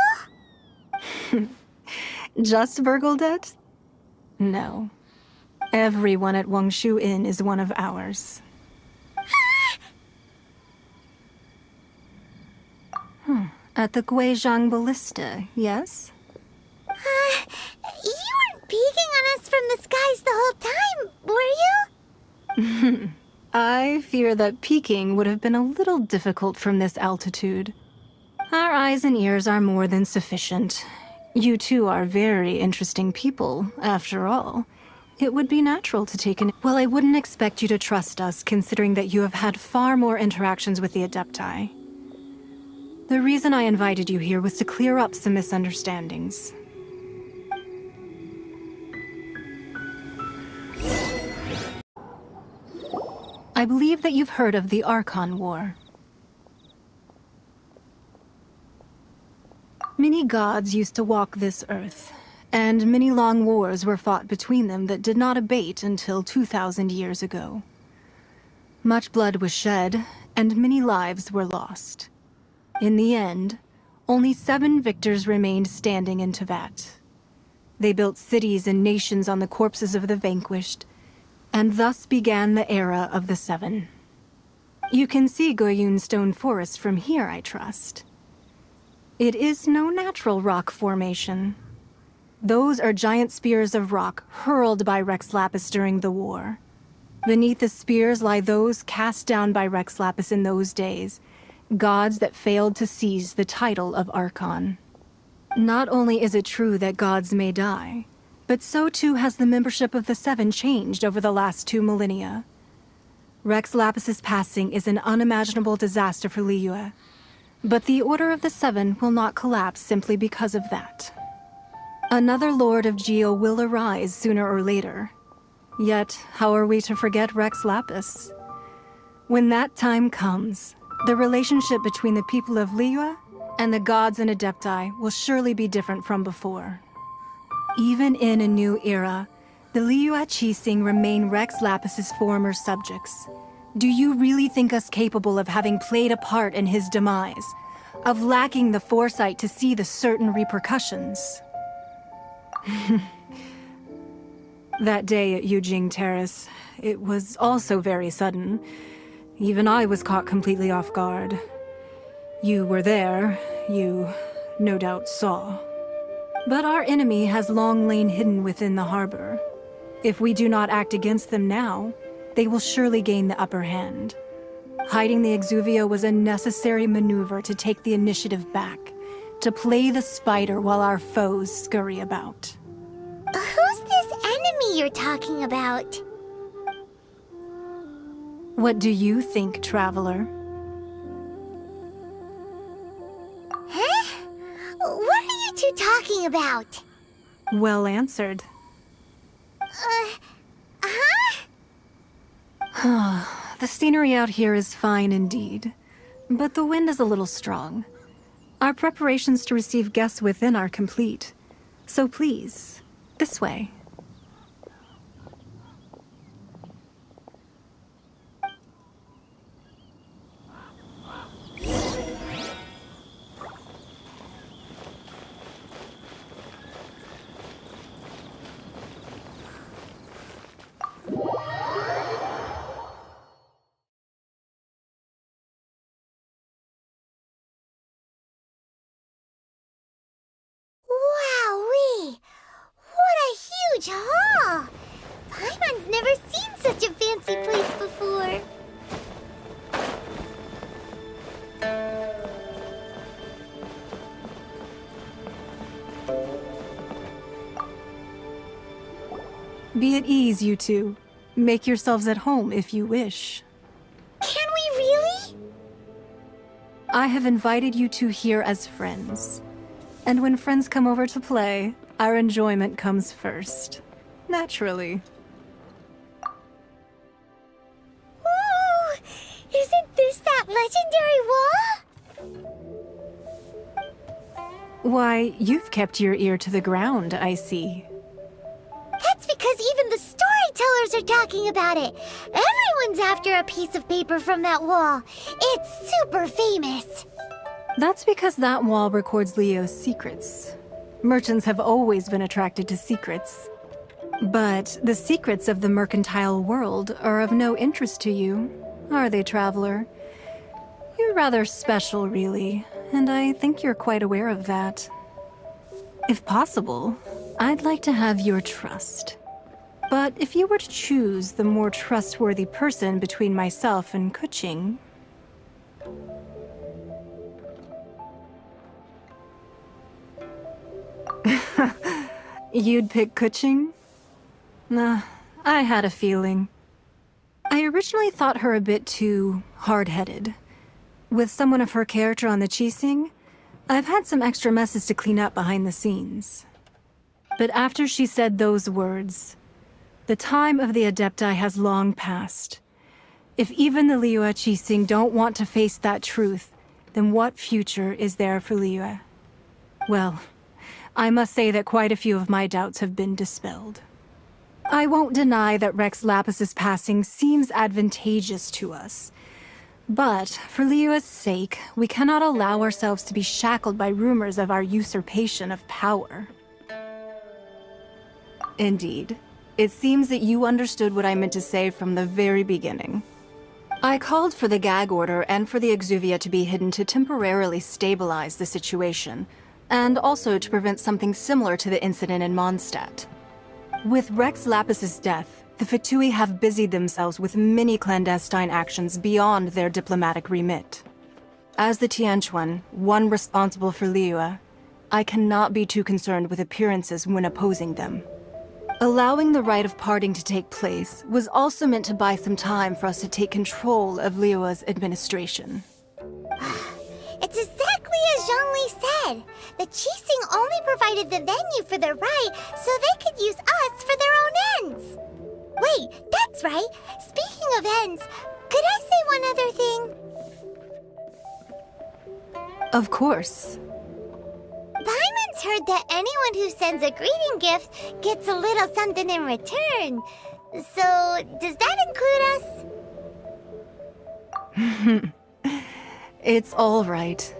Just Vergoldet? No. Everyone at Wangshu Inn is one of ours. At the Guizhang Ballista, yes? You weren't peeking on us from the skies the whole time, were you? I fear that peeking would have been a little difficult from this altitude. Our eyes and ears are more than sufficient. You two are very interesting people, after all. It would be natural to take an... Well, I wouldn't expect you to trust us, considering that you have had far more interactions with the Adepti. The reason I invited you here was to clear up some misunderstandings. I believe that you've heard of the Archon War. Many gods used to walk this earth, and many long wars were fought between them that did not abate until 2,000 years ago. Much blood was shed, and many lives were lost. In the end, only 7 victors remained standing in Tevat. They built cities and nations on the corpses of the vanquished, and thus began the era of the 7. You can see Goyun Stone Forest from here, I trust. It is no natural rock formation. Those are giant spears of rock hurled by Rex Lapis during the war. Beneath the spears lie those cast down by Rex Lapis in those days, gods that failed to seize the title of Archon. Not only is it true that gods may die, but so too has the membership of the 7 changed over the last 2 millennia. Rex Lapis's passing is an unimaginable disaster for Liyue, but the Order of the 7 will not collapse simply because of that. Another Lord of Geo will arise sooner or later. Yet, how are we to forget Rex Lapis? When that time comes, the relationship between the people of Liyue and the gods and Adepti will surely be different from before. Even in a new era, the Liyue Qixing remain Rex Lapis's former subjects. Do you really think us capable of having played a part in his demise? Of lacking the foresight to see the certain repercussions? That day at Yujing Terrace, it was also very sudden. Even I was caught completely off guard. You were there, you no doubt saw. But our enemy has long lain hidden within the harbor. If we do not act against them now, they will surely gain the upper hand. Hiding the Exuvia was a necessary maneuver to take the initiative back, to play the spider while our foes scurry about. Who's this enemy you're talking about? What do you think, Traveler? Huh? What are you two talking about? Well answered. The scenery out here is fine indeed, but the wind is a little strong. Our preparations to receive guests within are complete, so please, this way. Wowee! What a huge hall! Paimon's never seen such a fancy place before. Be at ease, you two. Make yourselves at home if you wish. Can we really? I have invited you two here as friends. And when friends come over to play, our enjoyment comes first. Naturally. Ooh! Isn't this that legendary wall? Why, you've kept your ear to the ground, I see. That's because even the storytellers are talking about it. Everyone's after a piece of paper from that wall. It's super famous. That's because that wall records Leo's secrets. Merchants have always been attracted to secrets. But the secrets of the mercantile world are of no interest to you, are they, Traveler? You're rather special, really, and I think you're quite aware of that. If possible, I'd like to have your trust. But if you were to choose the more trustworthy person between myself and Kuching... You'd pick Kuching? Nah, I had a feeling. I originally thought her a bit too hard-headed. With someone of her character on the Qixing, I've had some extra messes to clean up behind the scenes. But after she said those words, the time of the Adepti has long passed. If even the Liyue Qixing don't want to face that truth, then what future is there for Liyue? Well, I must say that quite a few of my doubts have been dispelled. I won't deny that Rex Lapis's passing seems advantageous to us. But, for Liyue's sake, we cannot allow ourselves to be shackled by rumors of our usurpation of power. Indeed, it seems that you understood what I meant to say from the very beginning. I called for the gag order and for the Exuvia to be hidden to temporarily stabilize the situation, and also to prevent something similar to the incident in Mondstadt. With Rex Lapis's death, the Fatui have busied themselves with many clandestine actions beyond their diplomatic remit. As the Tianquan, one responsible for Liyue, I cannot be too concerned with appearances when opposing them. Allowing the rite of parting to take place was also meant to buy some time for us to take control of Liyue's administration. It's exactly as Zhongli said. The Qixing only provided the venue for their rite so they could use us for their own ends. Wait, that's right. Speaking of ends, could I say one other thing? Of course. Paimon's heard that anyone who sends a greeting gift gets a little something in return. So, does that include us? It's all right.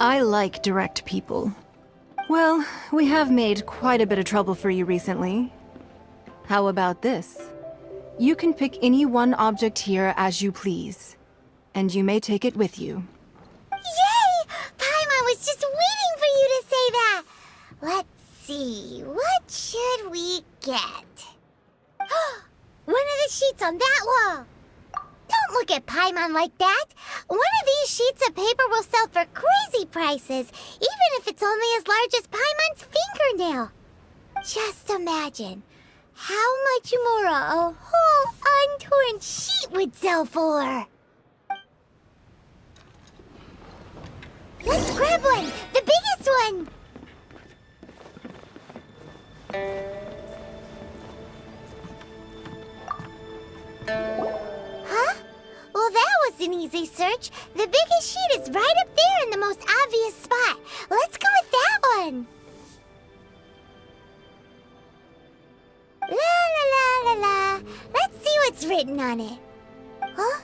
I like direct people. Well, we have made quite a bit of trouble for you recently. How about this? You can pick any one object here as you please, and you may take it with you. Yay! Paimon was just waiting for you to say that! Let's see, what should we get? One of the sheets on that wall! Don't look at Paimon like that! One of these sheets of paper will sell for crazy prices, even if it's only as large as Paimon's fingernail. Just imagine how much more a whole untorn sheet would sell for. Let's grab one! The biggest one! Huh? Well, that was an easy search. The biggest sheet is right up there in the most obvious spot. Let's go with that one. La la la la la. Let's see what's written on it. Huh?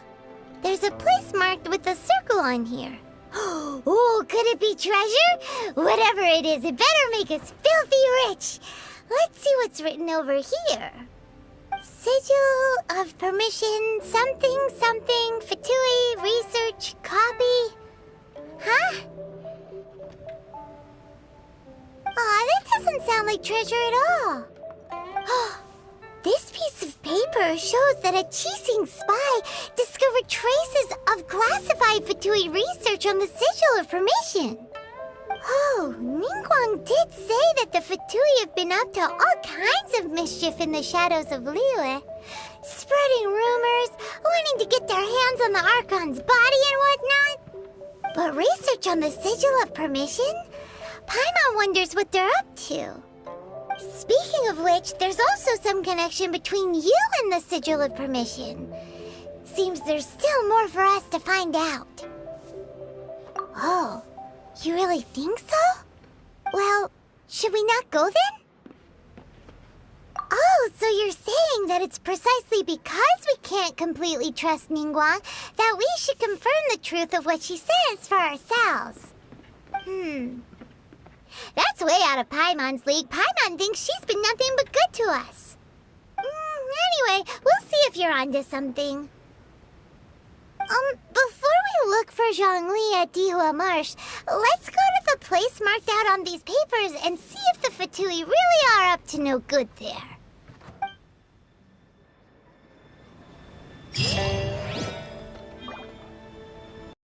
There's a place marked with a circle on here. Oh, could it be treasure? Whatever it is, it better make us filthy rich. Let's see what's written over here. Sigil of permission, something, something, Fatui, research, copy. Huh? Aw, that doesn't sound like treasure at all. This piece of paper shows that a Qixing spy discovered traces of classified Fatui research on the Sigil of Permission. Oh, Ningguang did say that the Fatui have been up to all kinds of mischief in the shadows of Liyue, spreading rumors, wanting to get their hands on the Archon's body and whatnot. But research on the Sigil of Permission? Paimon wonders what they're up to. Speaking of which, there's also some connection between you and the Sigil of Permission. Seems there's still more for us to find out. Oh, you really think so? Well, should we not go then? Oh, so you're saying that it's precisely because we can't completely trust Ningguang that we should confirm the truth of what she says for ourselves. That's way out of Paimon's league. Paimon thinks she's been nothing but good to us. Anyway, we'll see if you're onto something. Before we look for Zhongli at Dihua Marsh, let's go to the place marked out on these papers and see if the Fatui really are up to no good there.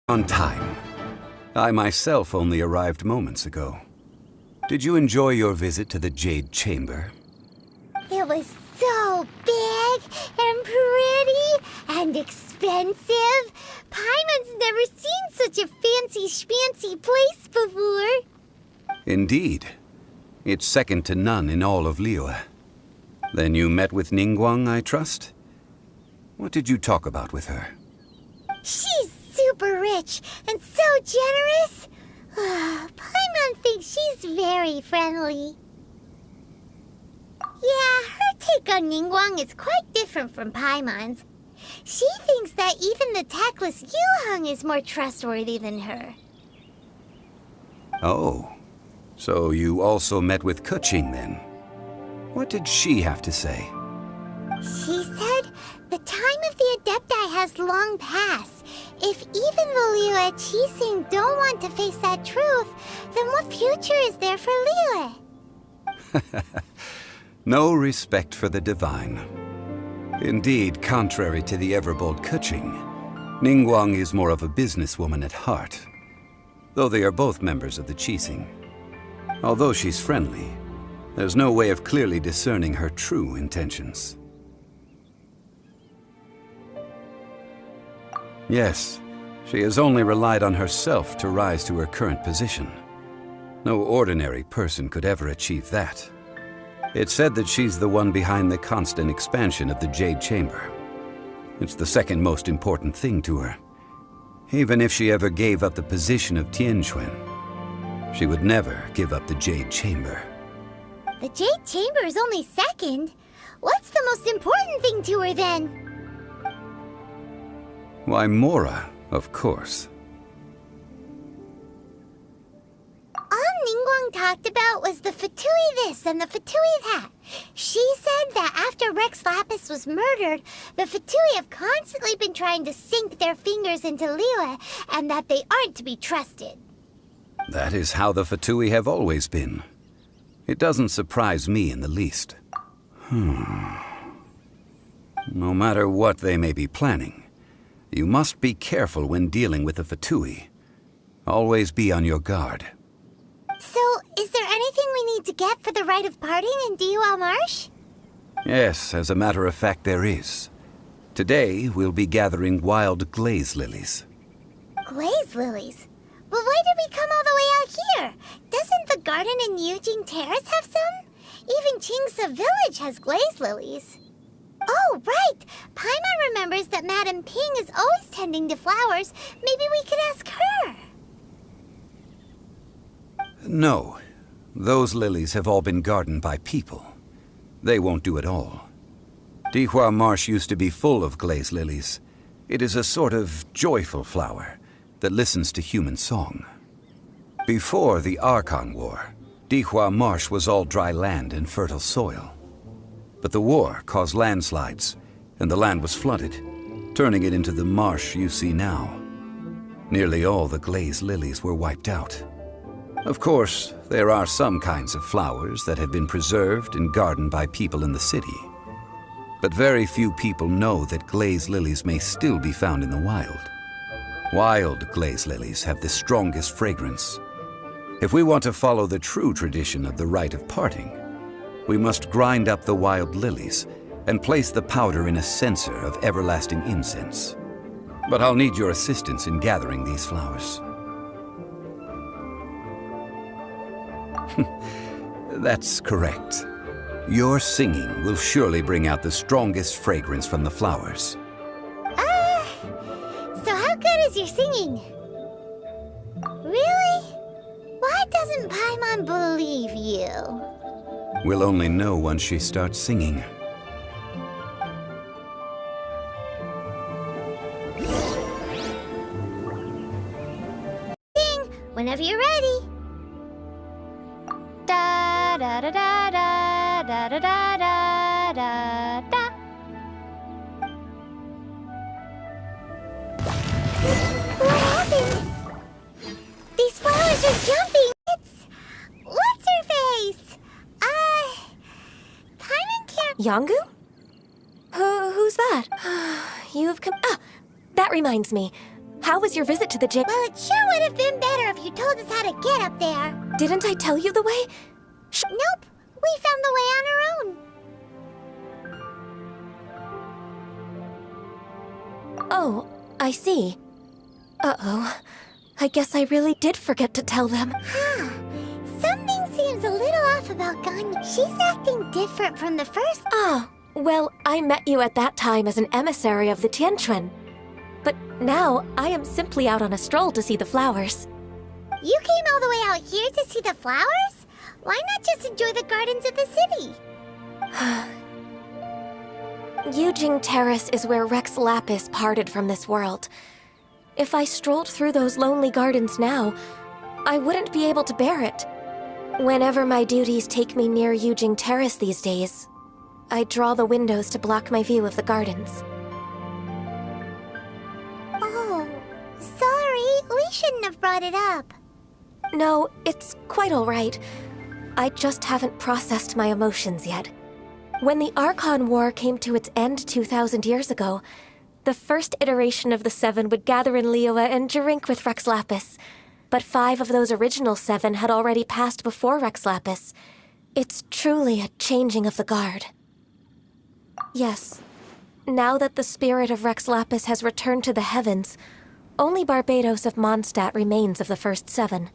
On time. I myself only arrived moments ago. Did you enjoy your visit to the Jade Chamber? It was so big and pretty and expensive. Paimon's never seen such a fancy schmancy place before. Indeed. It's second to none in all of Liyue. Then you met with Ningguang, I trust? What did you talk about with her? She's super rich and so generous. Paimon thinks she's very friendly. Yeah, her take on Ningguang is quite different from Paimon's. She thinks that even the tactless Yuheng is more trustworthy than her. Oh, so you also met with Keqing then? What did she have to say? She said the time of the Adepti has long passed. If even the Liyue Qixing don't want to face that truth, then what future is there for Liyue? No respect for the divine. Indeed, contrary to the ever-bold Keqing, Ningguang is more of a businesswoman at heart, though they are both members of the Qixing. Although she's friendly, there's no way of clearly discerning her true intentions. Yes, she has only relied on herself to rise to her current position. No ordinary person could ever achieve that. It's said that she's the one behind the constant expansion of the Jade Chamber. It's the second most important thing to her. Even if she ever gave up the position of Tianquan, She would never give up the Jade Chamber. The Jade Chamber is only second. What's the most important thing to her then? Why, Mora, of course. All Ningguang talked about was the Fatui this and the Fatui that. She said that after Rex Lapis was murdered, the Fatui have constantly been trying to sink their fingers into Liyue, and that they aren't to be trusted. That is how the Fatui have always been. It doesn't surprise me in the least. No matter what they may be planning, you must be careful when dealing with the Fatui. Always be on your guard. So, is there anything we need to get for the rite of parting in Dihua Marsh? Yes, as a matter of fact, there is. Today, we'll be gathering wild glaze lilies. Glaze lilies? But why did we come all the way out here? Doesn't the garden in Yujing Terrace have some? Even Qingse Village has glaze lilies. Oh, right! Paimon remembers that Madame Ping is always tending to flowers. Maybe we could ask her. No. Those lilies have all been gardened by people. They won't do it all. Dihua Marsh used to be full of glaze lilies. It is a sort of joyful flower that listens to human song. Before the Archon War, Dihua Marsh was all dry land and fertile soil. But the war caused landslides, and the land was flooded, turning it into the marsh you see now. Nearly all the glaze lilies were wiped out. Of course, there are some kinds of flowers that have been preserved and gardened by people in the city. But very few people know that glaze lilies may still be found in the wild. Wild glaze lilies have the strongest fragrance. If we want to follow the true tradition of the rite of parting, we must grind up the wild lilies and place the powder in a censer of everlasting incense. But I'll need your assistance in gathering these flowers. That's correct. Your singing will surely bring out the strongest fragrance from the flowers. So how good is your singing? Really? Why doesn't Paimon believe you? We'll only know once she starts singing. Sing whenever you're ready. Da da da da da da da da da da da. What happened? These flowers are jumping. It's what's her face? Paimon can't. Yangu? Who's that? You've come. Ah, that reminds me. How was your visit to the gym? Well, it sure would have been better if you told us how to get up there. Didn't I tell you the way? Nope, we found the way on our own. Oh, I see. Uh-oh. I guess I really did forget to tell them. Huh. Something seems a little off about Ganya. She's acting different from the first. Ah, well, I met you at that time as an emissary of the Tianquan. But now, I am simply out on a stroll to see the flowers. You came all the way out here to see the flowers? Why not just enjoy the gardens of the city? Yujing Terrace is where Rex Lapis parted from this world. If I strolled through those lonely gardens now, I wouldn't be able to bear it. Whenever my duties take me near Yujing Terrace these days, I draw the windows to block my view of the gardens. Oh, sorry. We shouldn't have brought it up. No, it's quite all right. I just haven't processed my emotions yet. When the Archon War came to its end 2,000 years ago, the first iteration of the Seven would gather in Liyue and drink with Rex Lapis. But 5 of those original 7 had already passed before Rex Lapis. It's truly a changing of the guard. Yes, now that the spirit of Rex Lapis has returned to the heavens, only Barbados of Mondstadt remains of the first 7.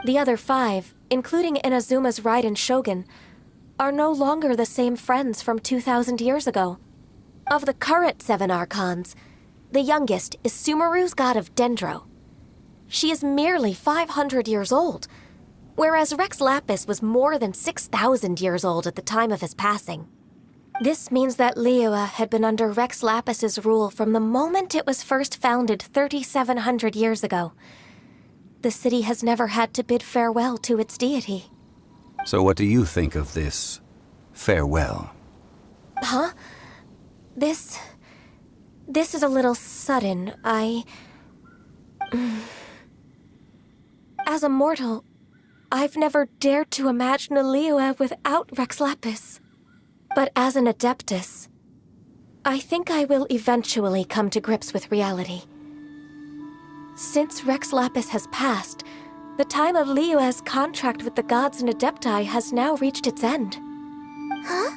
The other 5, including Inazuma's Raiden Shogun, are no longer the same friends from 2,000 years ago. Of the current 7 Archons, the youngest is Sumeru's god of Dendro. She is merely 500 years old, whereas Rex Lapis was more than 6,000 years old at the time of his passing. This means that Liyue had been under Rex Lapis's rule from the moment it was first founded 3,700 years ago. The city has never had to bid farewell to its deity. So what do you think of this farewell? Huh? This is a little sudden. As a mortal, I've never dared to imagine a Liyue without Rex Lapis. But as an Adeptus, I think I will eventually come to grips with reality. Since Rex Lapis has passed, the time of Liyue's contract with the gods and Adepti has now reached its end. Huh?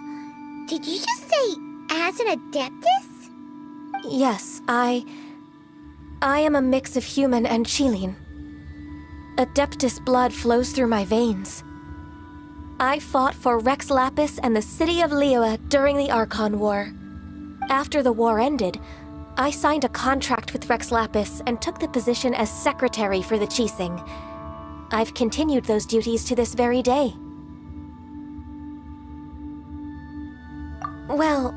Did you just say, as an Adeptus? Yes, I am a mix of human and Chilean. Adeptus blood flows through my veins. I fought for Rex Lapis and the city of Liyue during the Archon War. After the war ended, I signed a contract with Rex Lapis and took the position as secretary for the Qixing. I've continued those duties to this very day. Well,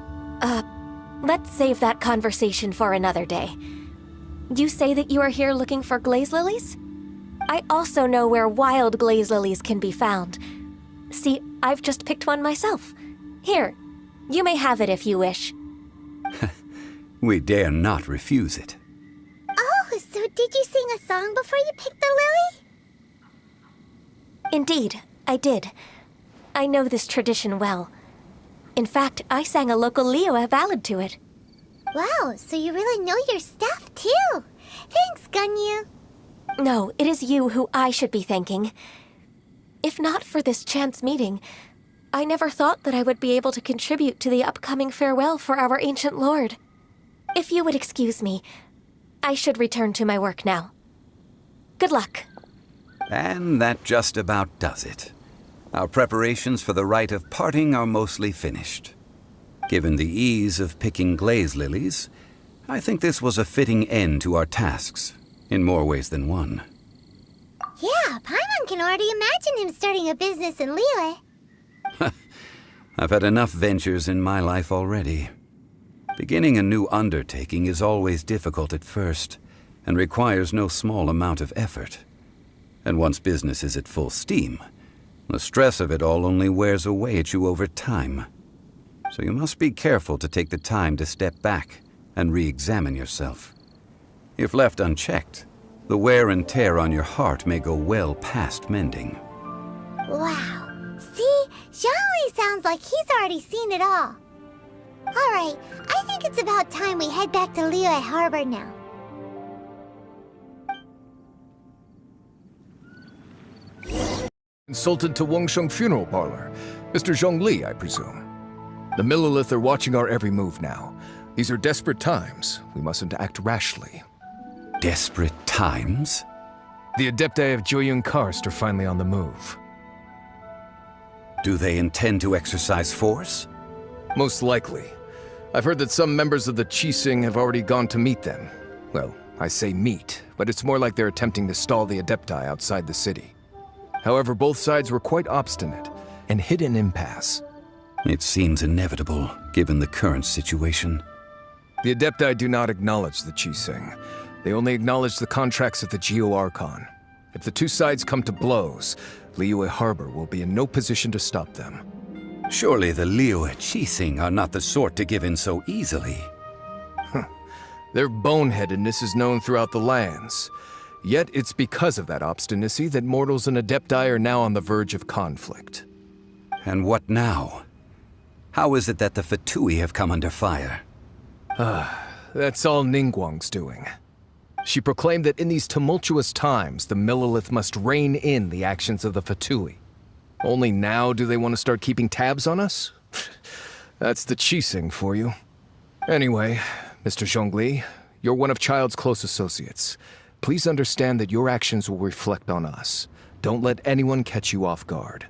let's save that conversation for another day. You say that you are here looking for glaze lilies? I also know where wild glaze lilies can be found. See, I've just picked one myself. Here, you may have it if you wish. We dare not refuse it. Oh, so did you sing a song before you picked the lily? Indeed, I did. I know this tradition well. In fact, I sang a local Liyue ballad to it. Wow, so you really know your stuff, too. Thanks, Gunyu. No, it is you who I should be thanking. If not for this chance meeting, I never thought that I would be able to contribute to the upcoming farewell for our ancient lord. If you would excuse me, I should return to my work now. Good luck. And that just about does it. Our preparations for the rite of parting are mostly finished. Given the ease of picking glaze lilies, I think this was a fitting end to our tasks, in more ways than one. Yeah, Paimon can already imagine him starting a business in Liyue. I've had enough ventures in my life already. Beginning a new undertaking is always difficult at first, and requires no small amount of effort. And once business is at full steam, the stress of it all only wears away at you over time. So you must be careful to take the time to step back and re-examine yourself. If left unchecked, the wear and tear on your heart may go well past mending. Wow. See? Zhongli sounds like he's already seen it all. Alright, I think it's about time we head back to Liyue Harbor now. Consultant to Wengsheng Funeral Parlor. Mr. Zhongli, I presume. The Millilith are watching our every move now. These are desperate times. We mustn't act rashly. Desperate times? The Adepti of Joyun Karst are finally on the move. Do they intend to exercise force? Most likely. I've heard that some members of the Qixing have already gone to meet them. Well, I say meet, but it's more like they're attempting to stall the Adepti outside the city. However, both sides were quite obstinate and hit an impasse. It seems inevitable, given the current situation. The Adepti do not acknowledge the Qixing. They only acknowledge the contracts of the Geo-Archon. If the two sides come to blows, Liyue Harbor will be in no position to stop them. Surely the Liyue Qixing are not the sort to give in so easily. Their boneheadedness is known throughout the lands. Yet it's because of that obstinacy that mortals and Adepti are now on the verge of conflict. And what now? How is it that the Fatui have come under fire? That's all Ningguang's doing. She proclaimed that in these tumultuous times, the Millilith must rein in the actions of the Fatui. Only now do they want to start keeping tabs on us? That's the Qixing for you. Anyway, Mr. Zhongli, you're one of Child's close associates. Please understand that your actions will reflect on us. Don't let anyone catch you off guard.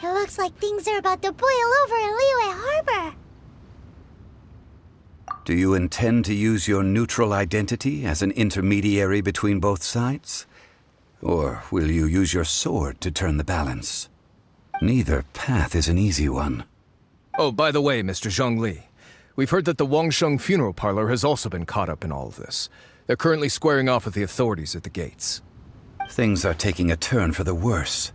It looks like things are about to boil over in Liyue Harbor. Do you intend to use your neutral identity as an intermediary between both sides? Or will you use your sword to turn the balance? Neither path is an easy one. Oh, by the way, Mr. Zhongli, we've heard that the Wangsheng funeral parlor has also been caught up in all of this. They're currently squaring off with the authorities at the gates. Things are taking a turn for the worse.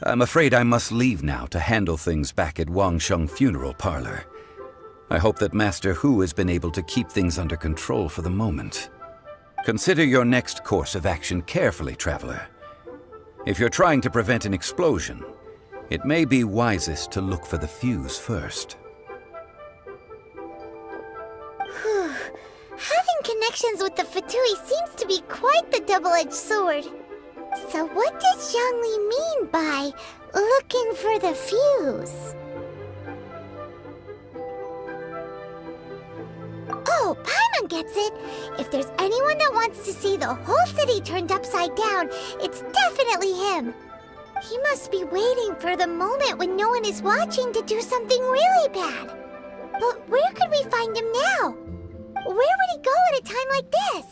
I'm afraid I must leave now to handle things back at Wangsheng funeral parlor. I hope that Master Hu has been able to keep things under control for the moment. Consider your next course of action carefully, Traveler. If you're trying to prevent an explosion, it may be wisest to look for the fuse first. Having connections with the Fatui seems to be quite the double-edged sword. So what does Zhongli mean by looking for the fuse? Oh, Paimon gets it! If there's anyone that wants to see the whole city turned upside down, it's definitely him! He must be waiting for the moment when no one is watching to do something really bad. But where could we find him now? Where would he go at a time like this?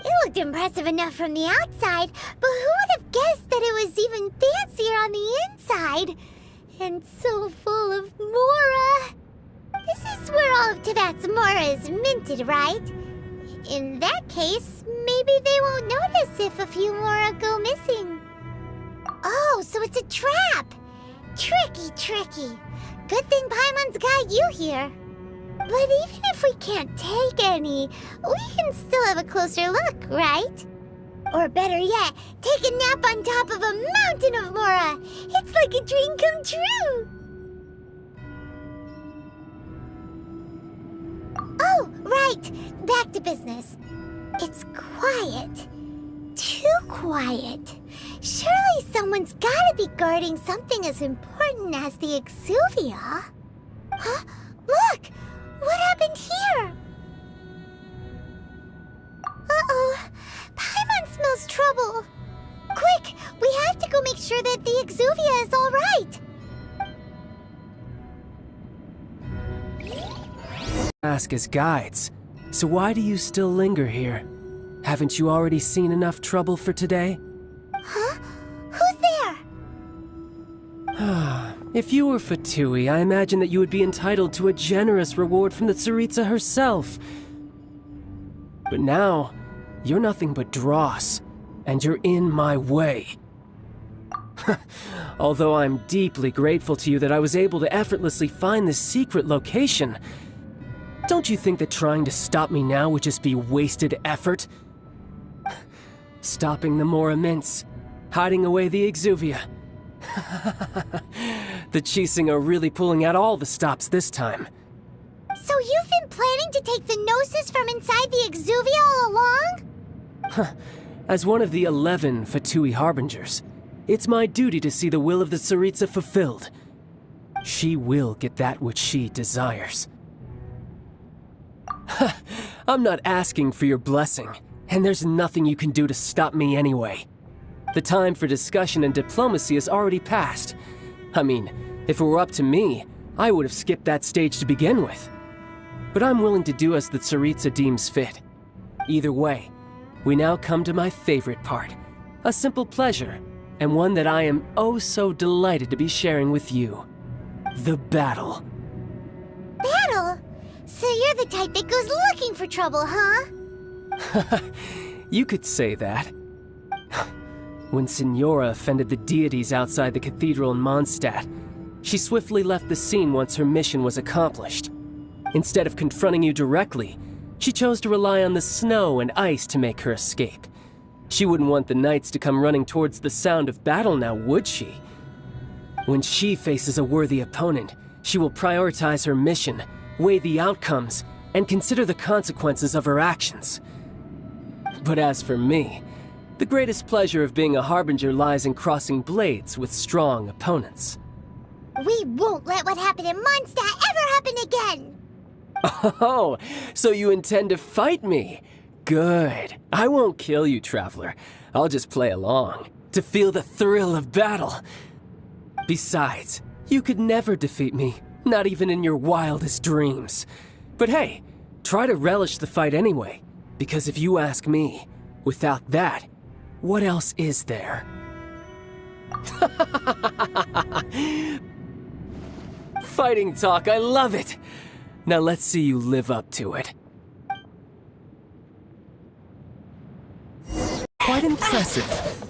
It looked impressive enough from the outside, but who would have guessed that it was even fancier on the inside? And so full of Mora. This is where all of Teyvat's Mora is minted, right? In that case, maybe they won't notice if a few Mora go missing. Oh, so it's a trap! Tricky, tricky. Good thing Paimon's got you here. But even if we can't take any, we can still have a closer look, right? Or better yet, take a nap on top of a mountain of Mora. It's like a dream come true. Oh, right. Back to business. It's quiet. Too quiet. Surely someone's gotta be guarding something as important as the Exuvia. Huh? Look! What happened here? Uh-oh. Paimon smells trouble. Quick! We have to go make sure that the Exuvia is all right. Ask as guides. So why do you still linger here? Haven't you already seen enough trouble for today? Huh? Who's there? If you were Fatui, I imagine that you would be entitled to a generous reward from the Tsaritsa herself. But now, you're nothing but dross, and you're in my way. Although I'm deeply grateful to you that I was able to effortlessly find this secret location, don't you think that trying to stop me now would just be wasted effort? Stopping the Mora Mints, hiding away the Exuvia. The Chising are really pulling out all the stops this time. So you've been planning to take the Gnosis from inside the Exuvia all along? As one of the 11 Fatui Harbingers, it's my duty to see the will of the Tsaritsa fulfilled. She will get that which she desires. I'm not asking for your blessing, and there's nothing you can do to stop me anyway. The time for discussion and diplomacy has already passed. I mean, if it were up to me, I would have skipped that stage to begin with. But I'm willing to do as the Tsaritsa deems fit. Either way, we now come to my favorite part. A simple pleasure, and one that I am oh so delighted to be sharing with you. The battle. Battle? So you're the type that goes looking for trouble, huh? You could say that. When Signora offended the deities outside the cathedral in Mondstadt, she swiftly left the scene once her mission was accomplished. Instead of confronting you directly, she chose to rely on the snow and ice to make her escape. She wouldn't want the knights to come running towards the sound of battle now, would she? When she faces a worthy opponent, she will prioritize her mission, weigh the outcomes, and consider the consequences of her actions. But as for me, the greatest pleasure of being a Harbinger lies in crossing blades with strong opponents. We won't let what happened in Mondstadt ever happen again! Oh, so you intend to fight me? Good. I won't kill you, Traveler. I'll just play along, to feel the thrill of battle. Besides, you could never defeat me, not even in your wildest dreams. But hey, Try to relish the fight anyway, because if you ask me, without that, what else is there? Fighting talk, I love it! Now let's see you live up to it. Quite impressive.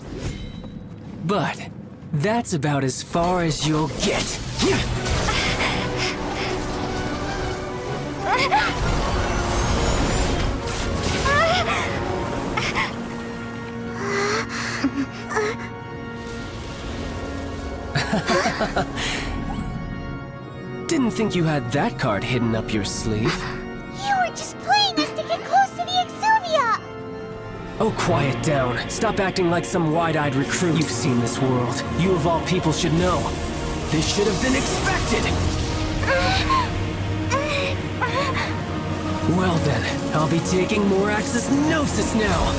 But that's about as far as you'll get. Didn't think you had that card hidden up your sleeve. You were just playing us to get close to the Exuvia! Oh, quiet down. Stop acting like some wide-eyed recruit. You've seen this world. You of all people should know. This should have been expected! Well then, I'll be taking Morax's Gnosis now!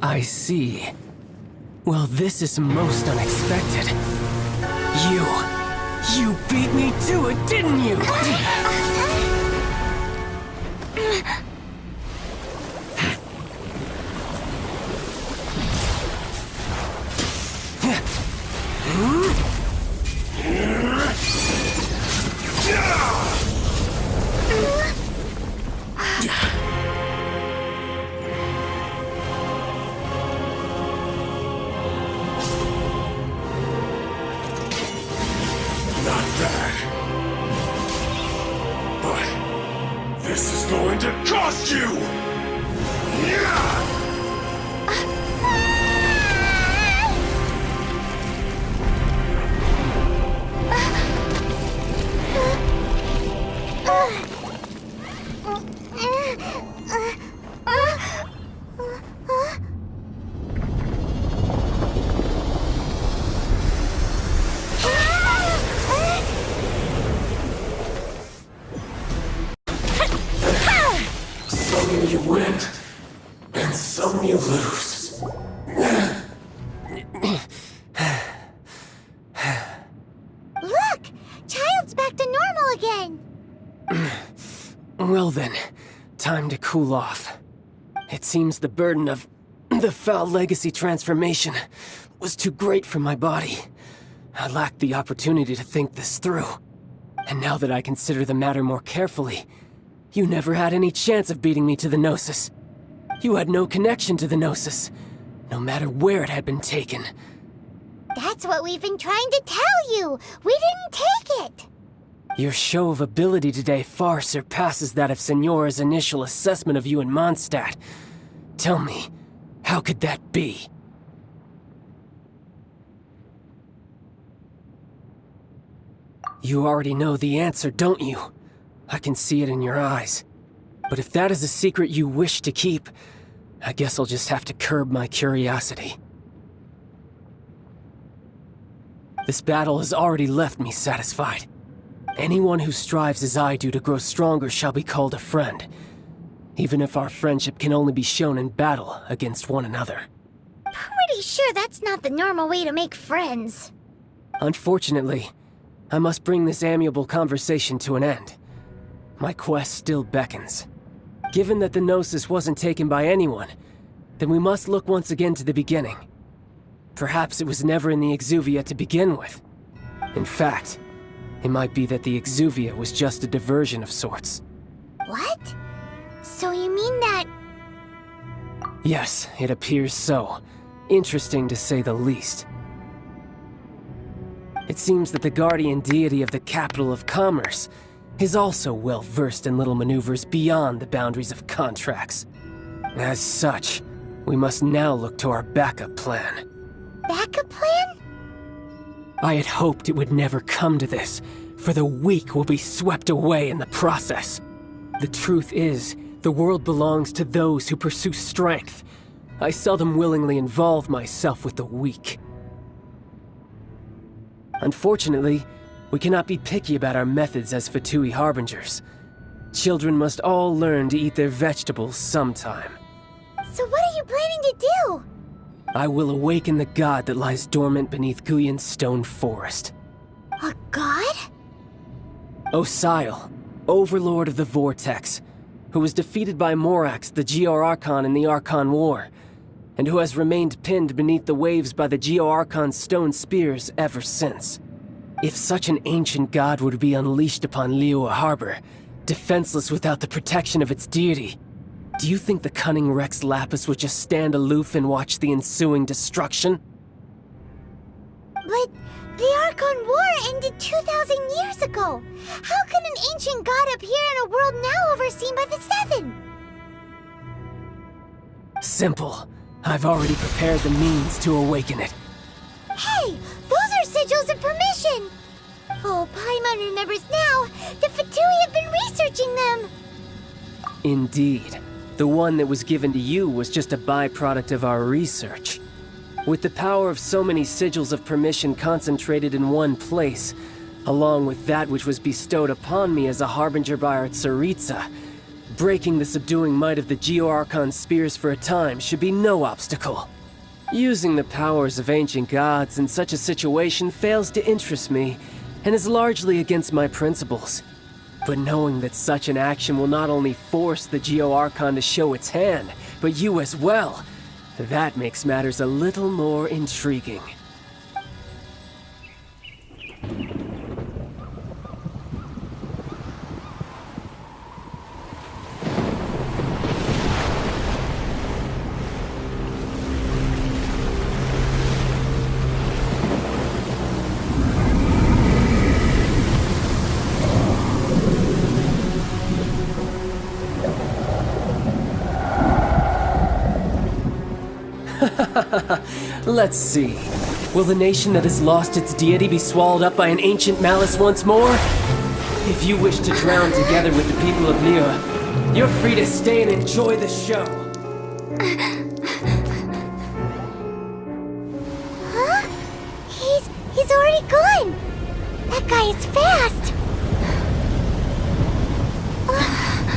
I see. Well, this is most unexpected. You beat me to it, didn't you? This is going to cost you! Some you win, and some you lose. Look! Child's back to normal again! Well then, time to cool off. It seems the burden of the foul legacy transformation was too great for my body. I lacked the opportunity to think this through. And now that I consider the matter more carefully, you never had any chance of beating me to the Gnosis. You had no connection to the Gnosis, no matter where it had been taken. That's what we've been trying to tell you! We didn't take it! Your show of ability today far surpasses that of Signora's initial assessment of you in Mondstadt. Tell me, how could that be? You already know the answer, don't you? I can see it in your eyes. But if that is a secret you wish to keep, I guess I'll just have to curb my curiosity. This battle has already left me satisfied. Anyone who strives as I do to grow stronger shall be called a friend, even if our friendship can only be shown in battle against one another. Pretty sure that's not the normal way to make friends. Unfortunately, I must bring this amiable conversation to an end. My quest still beckons. Given that the Gnosis wasn't taken by anyone, then we must look once again to the beginning. Perhaps it was never in the Exuvia to begin with. In fact, it might be that the Exuvia was just a diversion of sorts. What? So you mean that... Yes, it appears so. Interesting to say the least. It seems that the guardian deity of the capital of commerce is also well versed in little maneuvers beyond the boundaries of contracts. As such, we must now look to our backup plan. Backup plan? I had hoped it would never come to this, for the weak will be swept away in the process. The truth is, the world belongs to those who pursue strength. I seldom willingly involve myself with the weak. Unfortunately, we cannot be picky about our methods as Fatui Harbingers. Children must all learn to eat their vegetables sometime. So what are you planning to do? I will awaken the god that lies dormant beneath Guyon's stone forest. A god? Osial, Overlord of the Vortex, who was defeated by Morax, the Geo-Archon in the Archon War, and who has remained pinned beneath the waves by the Geo-Archon's stone spears ever since. If such an ancient god would be unleashed upon Liyue Harbor, defenseless without the protection of its deity, do you think the cunning Rex Lapis would just stand aloof and watch the ensuing destruction? But the Archon War ended 2,000 years ago. How can an ancient god appear in a world now overseen by the Seven? Simple. I've already prepared the means to awaken it. Hey, those are sigils of permission! Oh, Paimon remembers now. The Fatui have been researching them! Indeed. The one that was given to you was just a byproduct of our research. With the power of so many sigils of permission concentrated in one place, along with that which was bestowed upon me as a harbinger by our Tsaritsa, breaking the subduing might of the Geo-Archon spears for a time should be no obstacle. Using the powers of ancient gods in such a situation fails to interest me, and is largely against my principles. But knowing that such an action will not only force the Geo-Archon to show its hand, but you as well, that makes matters a little more intriguing. Let's see. Will the nation that has lost its deity be swallowed up by an ancient malice once more? If you wish to drown together with the people of Liyue, you're free to stay and enjoy the show. Huh? He's already gone! That guy is fast!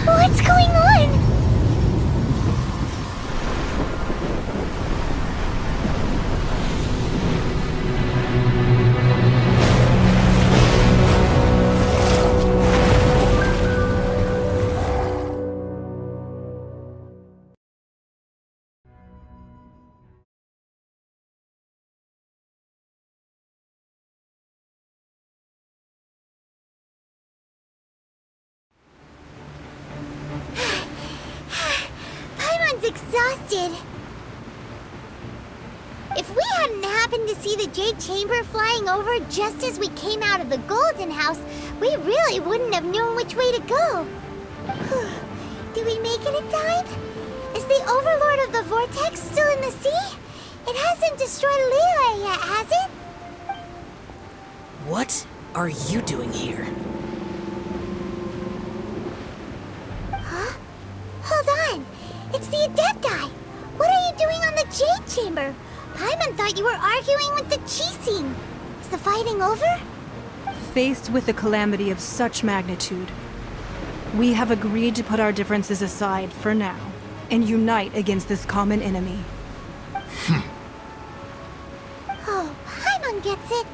What's going on? Exhausted. If we hadn't happened to see the Jade Chamber flying over just as we came out of the Golden House, we really wouldn't have known which way to go. Did we make it in time? Is the Overlord of the Vortex still in the sea? It hasn't destroyed Liyue yet, has it? What are you doing here? Huh? Hold on. It's the Adepti! What are you doing on the Jade Chamber? Paimon thought you were arguing with the Qixing. Is the fighting over? Faced with a calamity of such magnitude, we have agreed to put our differences aside for now and unite against this common enemy. Oh, Paimon gets it.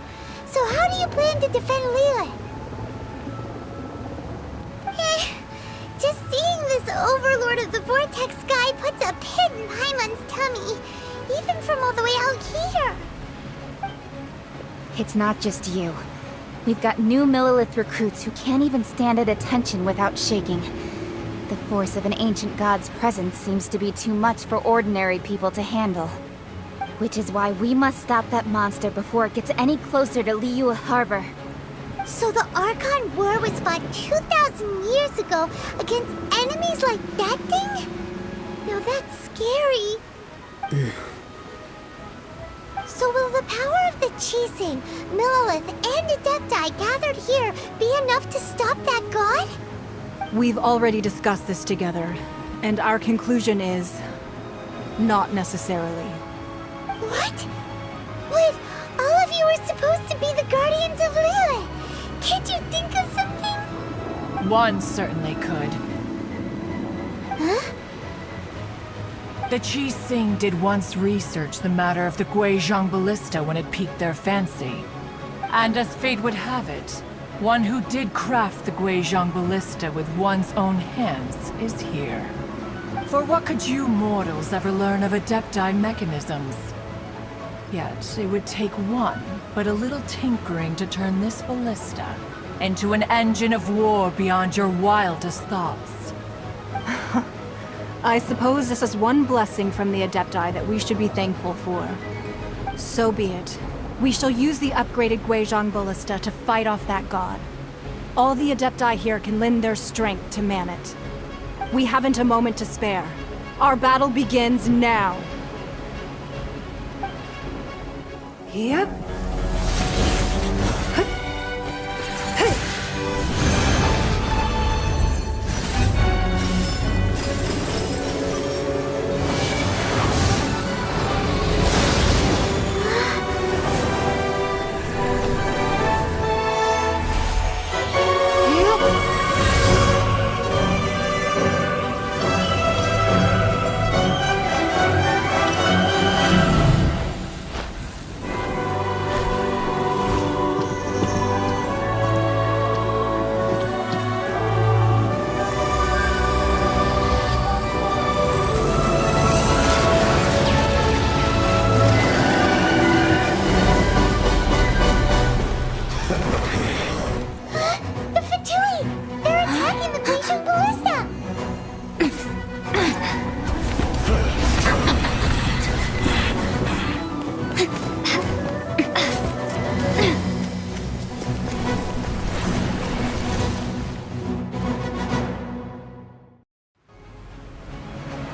So how do you plan to defend Liyue? Just seeing this Overlord of the Vortex guy puts a pit in Paimon's tummy, even from all the way out here. It's not just you. We've got new Millilith recruits who can't even stand at attention without shaking. The force of an ancient god's presence seems to be too much for ordinary people to handle. Which is why we must stop that monster before it gets any closer to Liyue Harbor. So the Archon War was fought 2,000 years ago against enemies like that thing? Now that's scary. So will the power of the Qixing, Millilith, and Adepti gathered here be enough to stop that god? We've already discussed this together, and our conclusion is... not necessarily. What? But all of you were supposed to be the Guardians of Liyue! Can't you think of something? One certainly could. Huh? The Qixing did once research the matter of the Guizhong Ballista when it piqued their fancy. And as fate would have it, One who did craft the Guizhong Ballista with one's own hands is here. For what could you mortals ever learn of Adepti mechanisms? Yet, it would take one, but a little tinkering to turn this ballista into an engine of war beyond your wildest thoughts. I suppose this is one blessing from the Adepti that we should be thankful for. So be it. We shall use the upgraded Guizhong Ballista to fight off that god. All the Adepti here can lend their strength to man it. We haven't a moment to spare. Our battle begins now. Yep.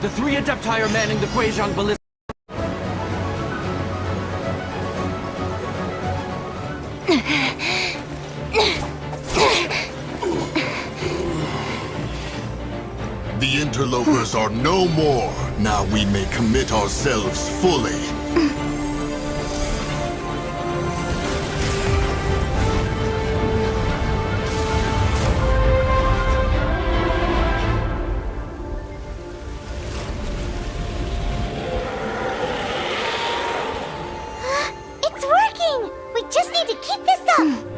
The 3 Adepti are manning the Guizhong Ballista. The interlopers are no more. Now we may commit ourselves fully. It's working! We just need to keep this up!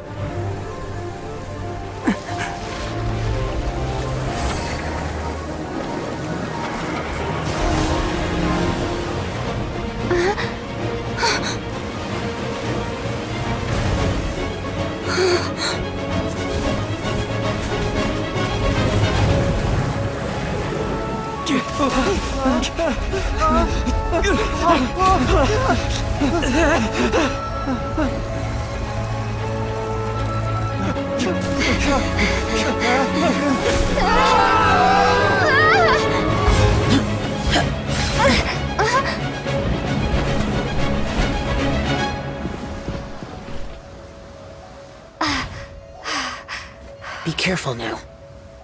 Be careful now.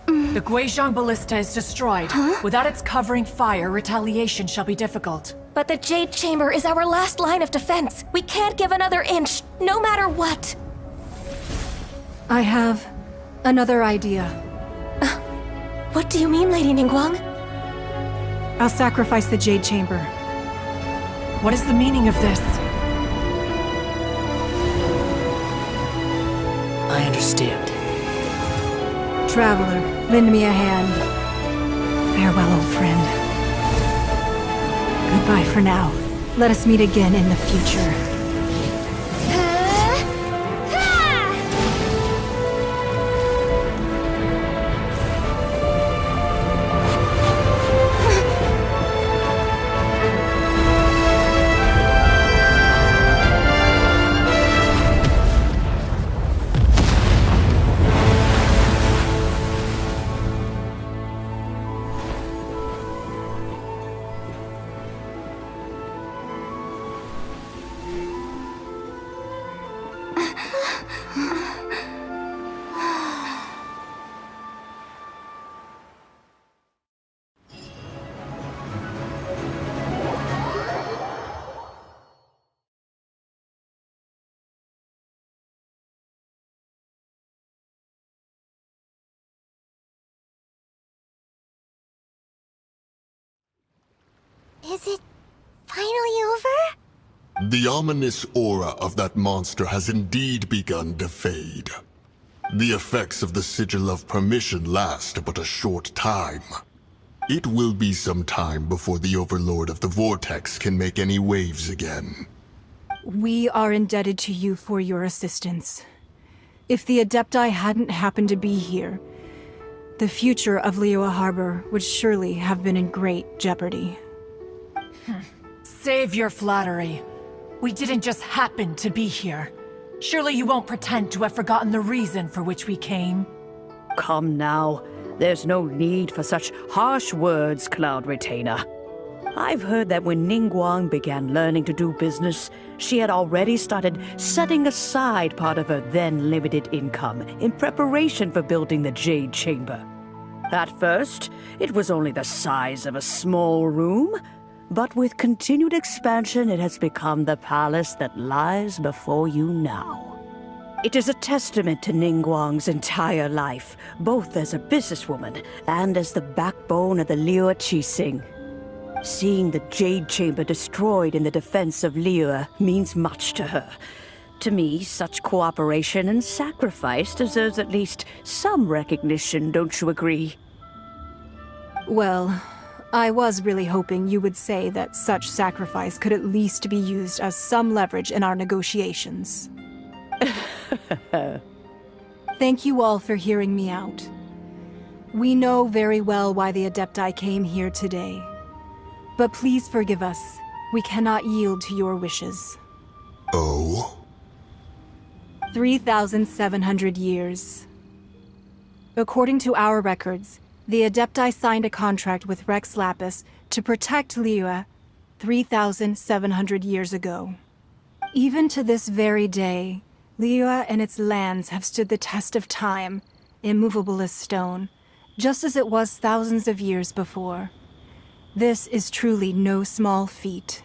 The Guizhong Ballista is destroyed. Without its covering fire, retaliation shall be difficult. But the Jade Chamber is our last line of defense. We can't give another inch, no matter what. I have another idea. What do you mean, Lady Ningguang? I'll sacrifice the Jade Chamber. What is the meaning of this? I understand. Traveler, lend me a hand. Farewell, old friend. Goodbye for now. Let us meet again in the future. Is it finally over? The ominous aura of that monster has indeed begun to fade. The effects of the Sigil of Permission last but a short time. It will be some time before the Overlord of the Vortex can make any waves again. We are indebted to you for your assistance. If the Adepti hadn't happened to be here, the future of Liyue Harbor would surely have been in great jeopardy. Save your flattery. We didn't just happen to be here. Surely you won't pretend to have forgotten the reason for which we came. Come now. There's no need for such harsh words, Cloud Retainer. I've heard that when Ningguang began learning to do business, she had already started setting aside part of her then limited income in preparation for building the Jade Chamber. At first, it was only the size of a small room, but with continued expansion, it has become the palace that lies before you now. It is a testament to Ningguang's entire life, both as a businesswoman and as the backbone of the Liyue Qixing. Seeing the Jade Chamber destroyed in the defense of Liyue means much to her. To me, such cooperation and sacrifice deserves at least some recognition, don't you agree? Well, I was really hoping you would say that such sacrifice could at least be used as some leverage in our negotiations. Thank you all for hearing me out. We know very well why the Adepti came here today. But please forgive us. We cannot yield to your wishes. Oh? 3,700 years. According to our records, the Adepti signed a contract with Rex Lapis to protect Liyue 3,700 years ago. Even to this very day, Liyue and its lands have stood the test of time, immovable as stone, just as it was thousands of years before. This is truly no small feat.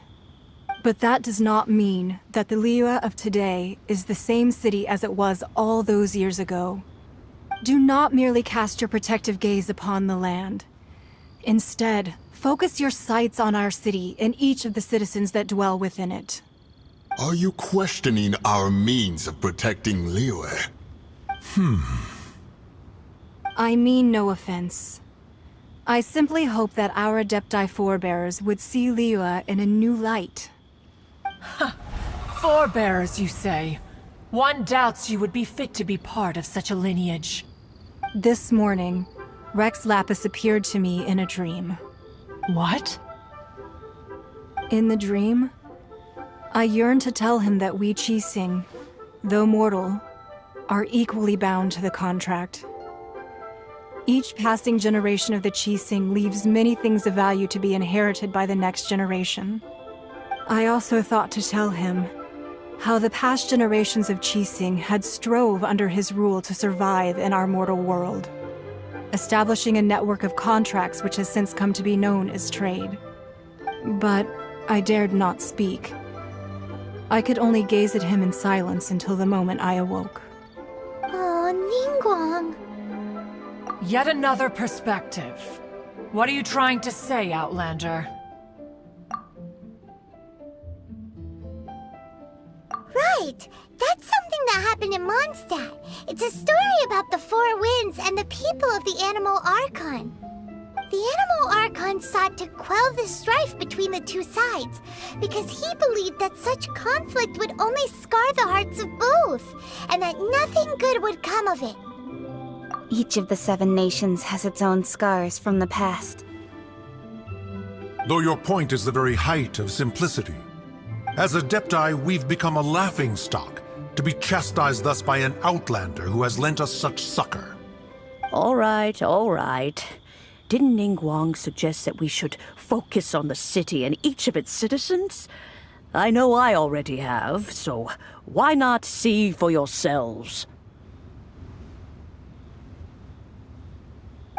But that does not mean that the Liyue of today is the same city as it was all those years ago. Do not merely cast your protective gaze upon the land. Instead, focus your sights on our city and each of the citizens that dwell within it. Are you questioning our means of protecting Liyue? I mean no offense. I simply hope that our Adepti forebears would see Liyue in a new light. Forebears, you say? One doubts you would be fit to be part of such a lineage. This morning, Rex Lapis appeared to me in a dream. What? In the dream, I yearned to tell him that we Qixing, though mortal, are equally bound to the contract. Each passing generation of the Qixing leaves many things of value to be inherited by the next generation. I also thought to tell him how the past generations of Qixing had strove under his rule to survive in our mortal world, establishing a network of contracts which has since come to be known as trade. But I dared not speak. I could only gaze at him in silence until the moment I awoke. Oh, Ningguang. Yet another perspective. What are you trying to say, Outlander? Right! That's something that happened in Mondstadt. It's a story about the Four Winds and the people of the Animal Archon. The Animal Archon sought to quell the strife between the two sides, because he believed that such conflict would only scar the hearts of both, and that nothing good would come of it. Each of the 7 nations has its own scars from the past. Though your point is the very height of simplicity. As Adepti, we've become a laughingstock, to be chastised thus by an outlander who has lent us such succor. All right, all right. Didn't Ningguang suggest that we should focus on the city and each of its citizens? I know I already have, so why not see for yourselves?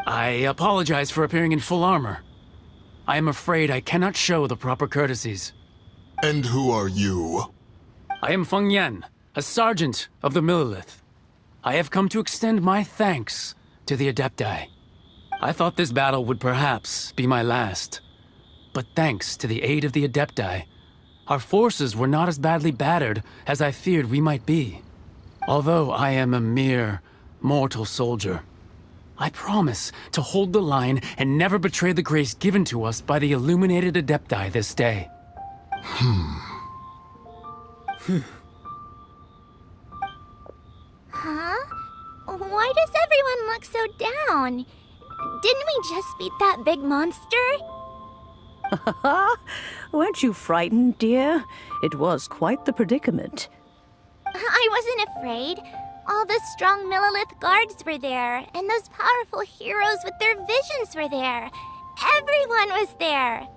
I apologize for appearing in full armor. I am afraid I cannot show the proper courtesies. And who are you? I am Feng Yan, a sergeant of the Millelith. I have come to extend my thanks to the Adepti. I thought this battle would perhaps be my last. But thanks to the aid of the Adepti, our forces were not as badly battered as I feared we might be. Although I am a mere mortal soldier. I promise to hold the line and never betray the grace given to us by the illuminated Adepti this day. Huh? Why does everyone look so down? Didn't we just beat that big monster? Weren't you frightened, dear? It was quite the predicament. I wasn't afraid. All the strong Millilith guards were there, and those powerful heroes with their visions were there. Everyone was there.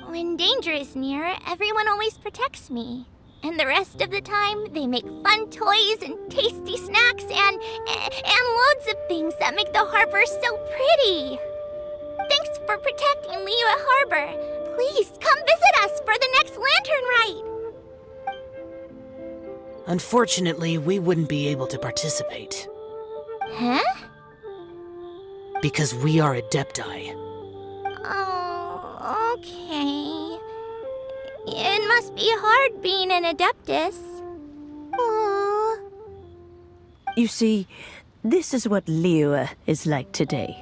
When danger is near, everyone always protects me. And the rest of the time, they make fun toys and tasty snacks and loads of things that make the harbor so pretty. Thanks for protecting Liyue Harbor. Please come visit us for the next lantern rite. Unfortunately, we wouldn't be able to participate. Huh? Because we are Adepti. Oh, okay. It must be hard being an Adeptus. Aww. You see, this is what Liyue is like today.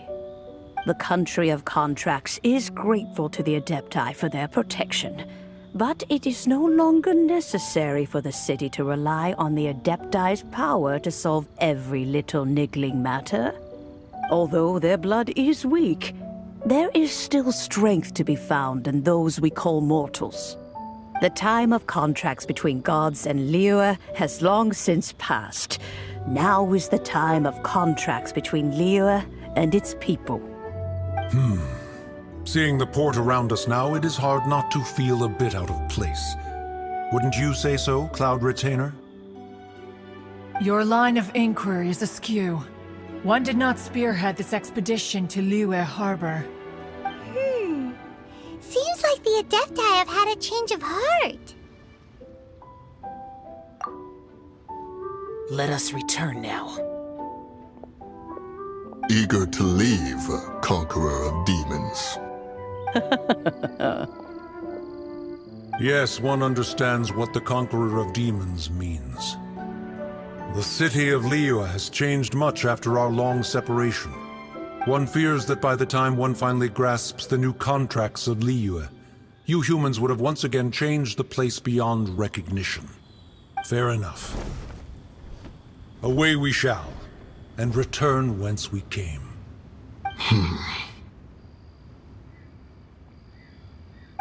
The country of contracts is grateful to the Adepti for their protection, but it is no longer necessary for the city to rely on the Adepti's power to solve every little niggling matter. Although their blood is weak, there is still strength to be found in those we call mortals. The time of contracts between gods and Liyue has long since passed. Now is the time of contracts between Liyue and its people. Seeing the port around us now, it is hard not to feel a bit out of place. Wouldn't you say so, Cloud Retainer? Your line of inquiry is askew. One did not spearhead this expedition to Liyue Harbor. Seems like the Adepti have had a change of heart. Let us return now. Eager to leave, Conqueror of Demons. Yes, one understands what the Conqueror of Demons means. The city of Liyue has changed much after our long separation. One fears that by the time one finally grasps the new contracts of Liyue, you humans would have once again changed the place beyond recognition. Fair enough. Away we shall, and return whence we came.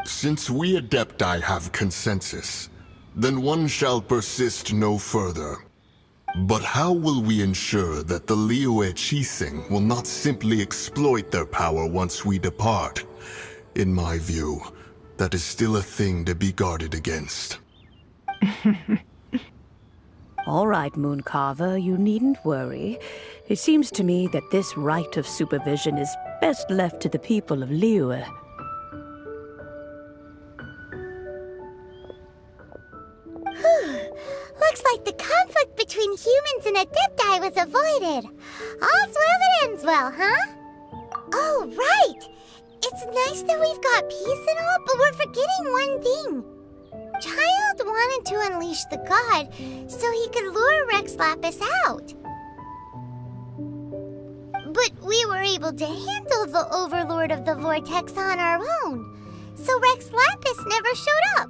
Since we Adepti have consensus, then one shall persist no further. But how will we ensure that the Liyue Chising will not simply exploit their power once we depart? In my view, that is still a thing to be guarded against. All right, Mooncarver, you needn't worry. It seems to me that this right of supervision is best left to the people of Liyue. Looks like the conflict between humans and Adepti was avoided. All's well that ends well, huh? Oh, right! It's nice that we've got peace and all, but we're forgetting one thing. Child wanted to unleash the god so he could lure Rex Lapis out. But we were able to handle the Overlord of the Vortex on our own, so Rex Lapis never showed up.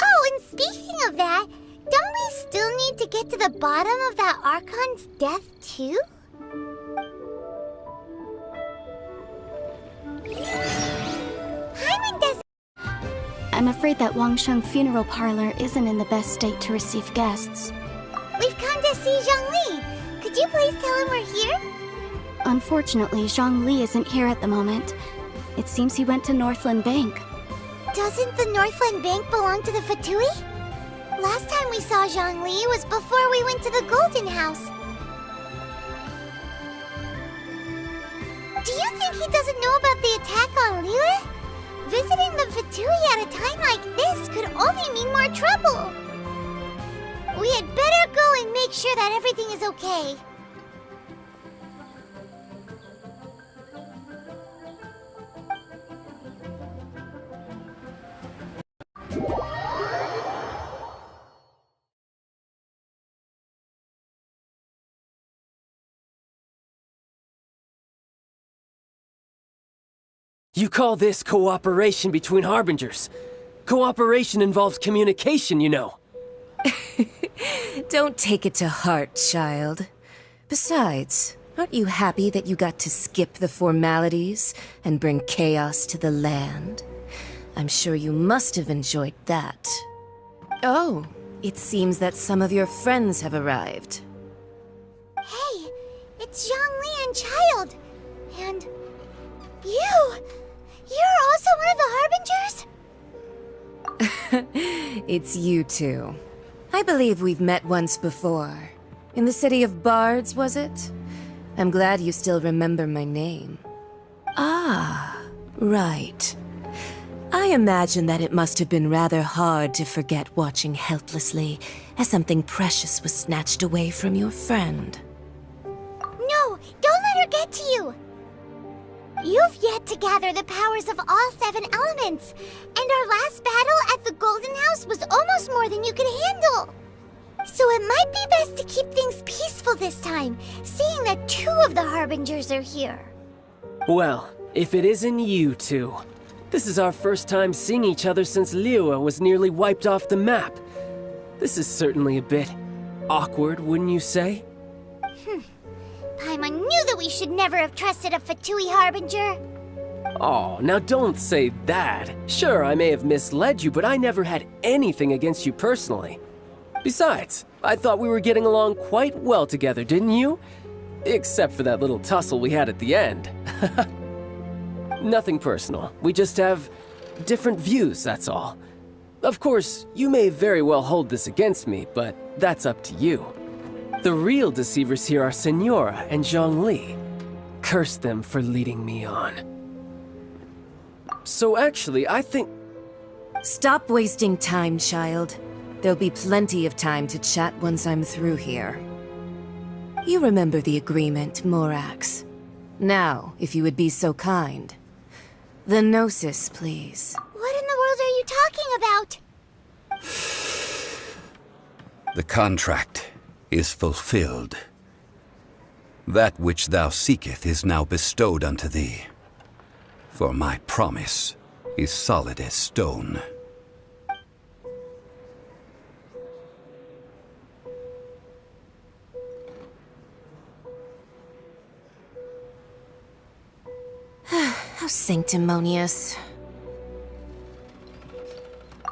Oh, and speaking of that, don't we still need to get to the bottom of that Archon's death, too? Paimon doesn't... I'm afraid that Wangsheng Funeral Parlor isn't in the best state to receive guests. We've come to see Zhongli. Could you please tell him we're here? Unfortunately, Zhongli isn't here at the moment. It seems he went to Northland Bank. Doesn't the Northland Bank belong to the Fatui? Last time we saw Zhongli was before we went to the Golden House. Do you think he doesn't know about the attack on Liyue? Visiting the Fatui at a time like this could only mean more trouble. We had better go and make sure that everything is okay. You call this cooperation between Harbingers? Cooperation involves communication, you know. Don't take it to heart, child. Besides, aren't you happy that you got to skip the formalities and bring chaos to the land? I'm sure you must have enjoyed that. Oh, it seems that some of your friends have arrived. Hey, it's Zhongli and Child. And you're also one of the Harbingers? It's you two. I believe we've met once before. In the city of Bards, was it? I'm glad you still remember my name. Ah, right. I imagine that it must have been rather hard to forget watching helplessly as something precious was snatched away from your friend. No, don't let her get to you. You've yet to gather the powers of all 7 elements, and our last battle at the Golden House was almost more than you could handle. So it might be best to keep things peaceful this time, seeing that 2 of the Harbingers are here. Well, if it isn't you two. This is our first time seeing each other since Liyue was nearly wiped off the map. This is certainly a bit awkward, wouldn't you say? Paimon knew that we should never have trusted a Fatui Harbinger. Oh, now don't say that. Sure, I may have misled you, but I never had anything against you personally. Besides, I thought we were getting along quite well together, didn't you? Except for that little tussle we had at the end. Nothing personal. We just have different views, that's all. Of course, you may very well hold this against me, but that's up to you. The real deceivers here are Senora and Zhongli. Curse them for leading me on. So actually, I think... Stop wasting time, child. There'll be plenty of time to chat once I'm through here. You remember the agreement, Morax. Now, if you would be so kind. The Gnosis, please. What in the world are you talking about? The contract is fulfilled. That which thou seeketh is now bestowed unto thee. For my promise is solid as stone. How sanctimonious.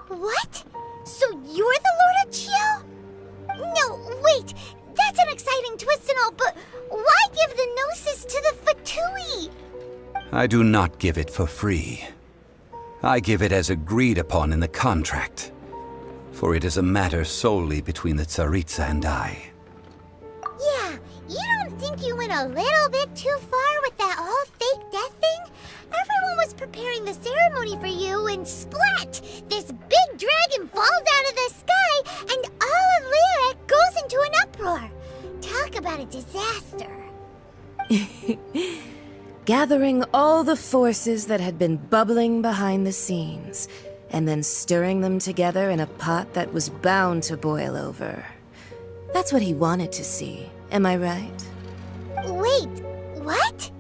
What? So you're the Lord of Chio? No, wait! That's an exciting twist and all, but why give the Gnosis to the Fatui? I do not give it for free. I give it as agreed upon in the contract. For it is a matter solely between the Tsaritsa and I. Yeah, you don't think you went a little bit too far with that whole fake death thing? Everyone was preparing the ceremony for you, and splat! This big dragon falls out of the sky, and all of Liyue goes into an uproar. Talk about a disaster. Gathering all the forces that had been bubbling behind the scenes, and then stirring them together in a pot that was bound to boil over. That's what he wanted to see, am I right? Wait, what?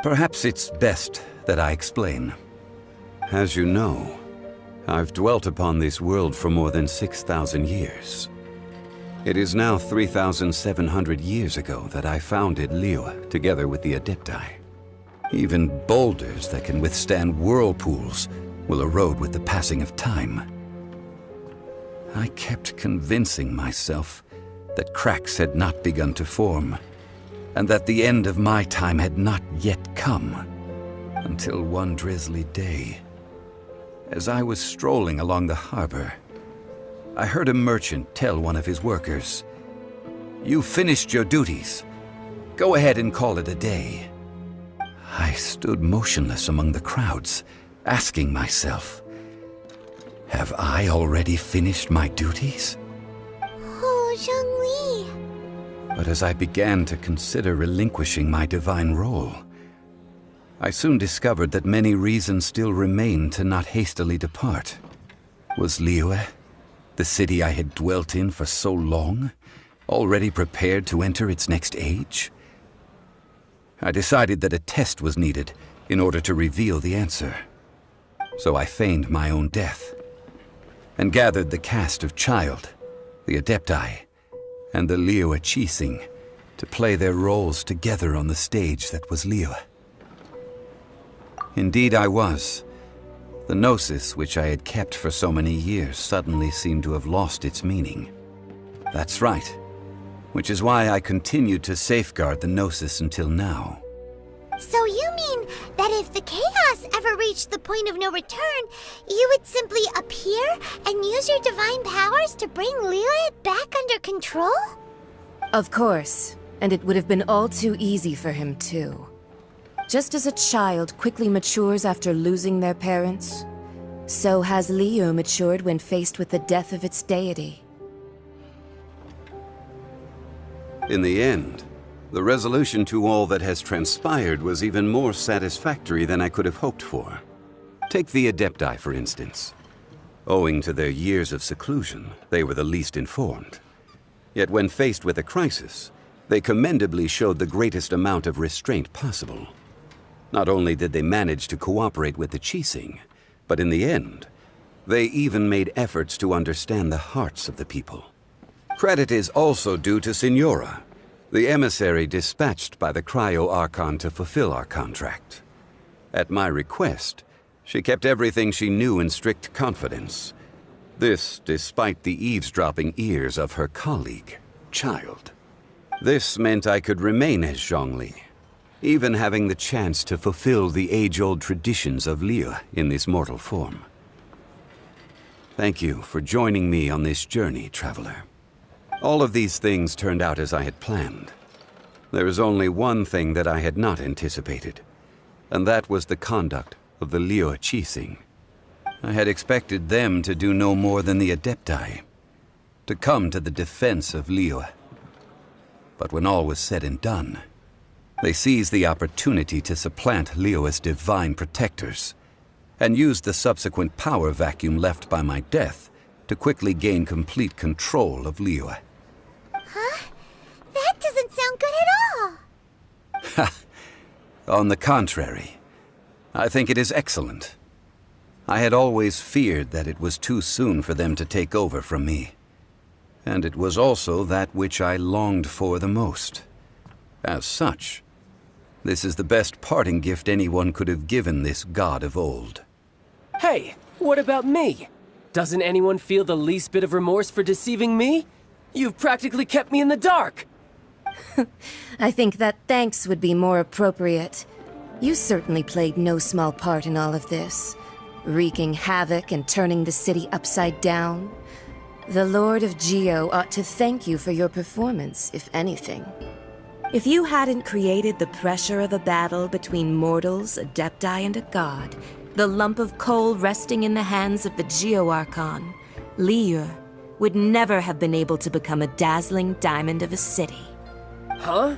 Perhaps it's best that I explain. As you know, I've dwelt upon this world for more than 6,000 years. It is now 3,700 years ago that I founded Liyue together with the Adepti. Even boulders that can withstand whirlpools will erode with the passing of time. I kept convincing myself that cracks had not begun to form, and that the end of my time had not yet come. Until one drizzly day, as I was strolling along the harbor, I heard a merchant tell one of his workers, "You've finished your duties. Go ahead and call it a day." I stood motionless among the crowds, asking myself, have I already finished my duties? Oh, Zhongli. But as I began to consider relinquishing my divine role, I soon discovered that many reasons still remained to not hastily depart. Was Liyue, the city I had dwelt in for so long, already prepared to enter its next age? I decided that a test was needed in order to reveal the answer. So I feigned my own death and gathered the cast of Child, the Adepti, and the Liyue Qixing to play their roles together on the stage that was Liyue. Indeed I was. The Gnosis, which I had kept for so many years, suddenly seemed to have lost its meaning. That's right, which is why I continued to safeguard the Gnosis until now. So you mean that if the chaos ever reached the point of no return, you would simply appear and use your divine powers to bring Liyue back under control? Of course, and it would have been all too easy for him too. Just as a child quickly matures after losing their parents, so has Liyue matured when faced with the death of its deity. In the end, the resolution to all that has transpired was even more satisfactory than I could have hoped for. Take the Adepti, for instance. Owing to their years of seclusion, they were the least informed. Yet when faced with a crisis, they commendably showed the greatest amount of restraint possible. Not only did they manage to cooperate with the Qixing, but in the end, they even made efforts to understand the hearts of the people. Credit is also due to Signora, the emissary dispatched by the Cryo-Archon to fulfill our contract. At my request, she kept everything she knew in strict confidence. This despite the eavesdropping ears of her colleague, Child. This meant I could remain as Zhongli, even having the chance to fulfill the age-old traditions of Liyue in this mortal form. Thank you for joining me on this journey, Traveler. All of these things turned out as I had planned. There is only one thing that I had not anticipated, and that was the conduct of the Liyue Qixing. I had expected them to do no more than the Adepti, to come to the defense of Liyue. But when all was said and done, they seized the opportunity to supplant Liyue's divine protectors, and used the subsequent power vacuum left by my death to quickly gain complete control of Liyue. Huh? That doesn't sound good at all! Ha! On the contrary, I think it is excellent. I had always feared that it was too soon for them to take over from me. And it was also that which I longed for the most. As such, this is the best parting gift anyone could have given this god of old. Hey, what about me? Doesn't anyone feel the least bit of remorse for deceiving me? You've practically kept me in the dark! I think that thanks would be more appropriate. You certainly played no small part in all of this, wreaking havoc and turning the city upside down. The Lord of Geo ought to thank you for your performance, if anything. If you hadn't created the pressure of a battle between mortals, Adepti, and a god, the lump of coal resting in the hands of the Geo-Archon, Liyue, would never have been able to become a dazzling diamond of a city. Huh?